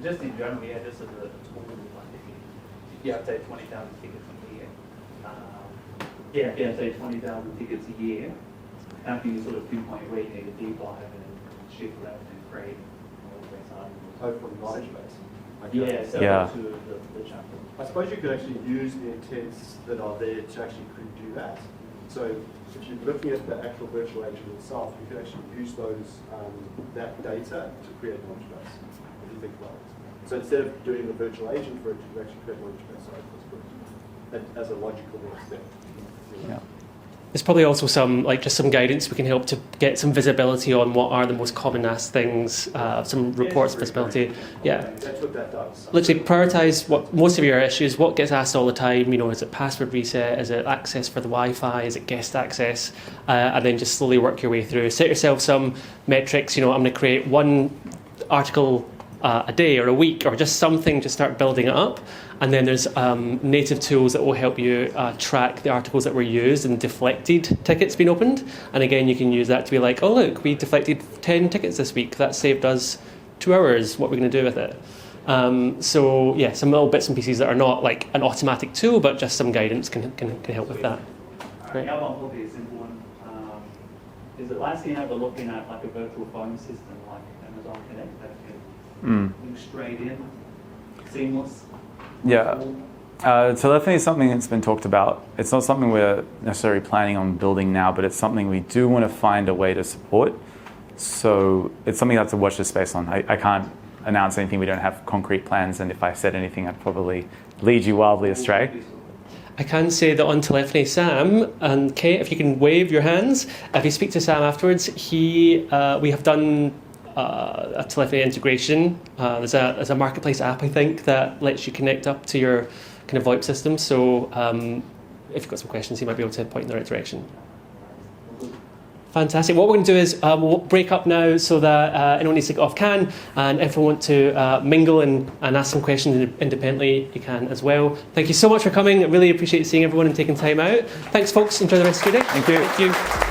Just in general, yeah, just as a tool, like if you have, say, 20,000 tickets a year, if you have, say, 20,000 tickets a year, how can you sort of pinpoint where you need to deep dive and shift left and create all the best articles? Oh, from knowledge base. Yeah, so Yeah. to the chatbot. I suppose you could actually use the intents that are there to actually do that. So if you're looking at the actual virtual agent itself, you could actually use those that data to create knowledge base, if you think about it. So instead of doing the virtual agent for it, you could actually create knowledge base. So let's put it as a logical next step. Yeah. There's probably also some guidance we can help to get some visibility on what are the most commonly asked things, some reports visibility. Yeah. That's what that does. Literally prioritise what most of your issues, what gets asked all the time, is it password reset, is it access for the Wi-Fi, is it guest access, and then just slowly work your way through. Set yourself some metrics, I'm going to create one article a day or a week or just something to start building it up. And then there's native tools that will help you track the articles that were used and deflected tickets being opened. And again, you can use that to be like, oh look, we deflected 10 tickets this week. That saved us 2 hours. What are we going to do with it? So yeah, some little bits and pieces that are not like an automatic tool, but just some guidance can help with that. Great. The other one will be a simple one. Is Atlassian ever looking at like a virtual phone system like Amazon Connect that can link straight in, seamless? Yeah. Telephony is something that's been talked about. It's not something we're necessarily planning on building now, but it's something we do want to find a way to support. So it's something that's to watch this space on. I can't announce anything. We don't have concrete plans, and if I said anything, I'd probably lead you wildly astray. I can say that on telephony, Sam and Kate, if you can wave your hands, if you speak to Sam afterwards, we have done a telephony integration. There's a marketplace app, I think, that lets you connect up to your kind of VoIP system. So if you've got some questions, you might be able to point in the right direction. Fantastic. What we're going to do is we'll break up now so that anyone needs to get off can, and if you want to mingle and ask some questions independently, you can as well. Thank you so much for coming. I really appreciate seeing everyone and taking time out. Thanks, folks. Enjoy the rest of your day. Thank you. Thank you.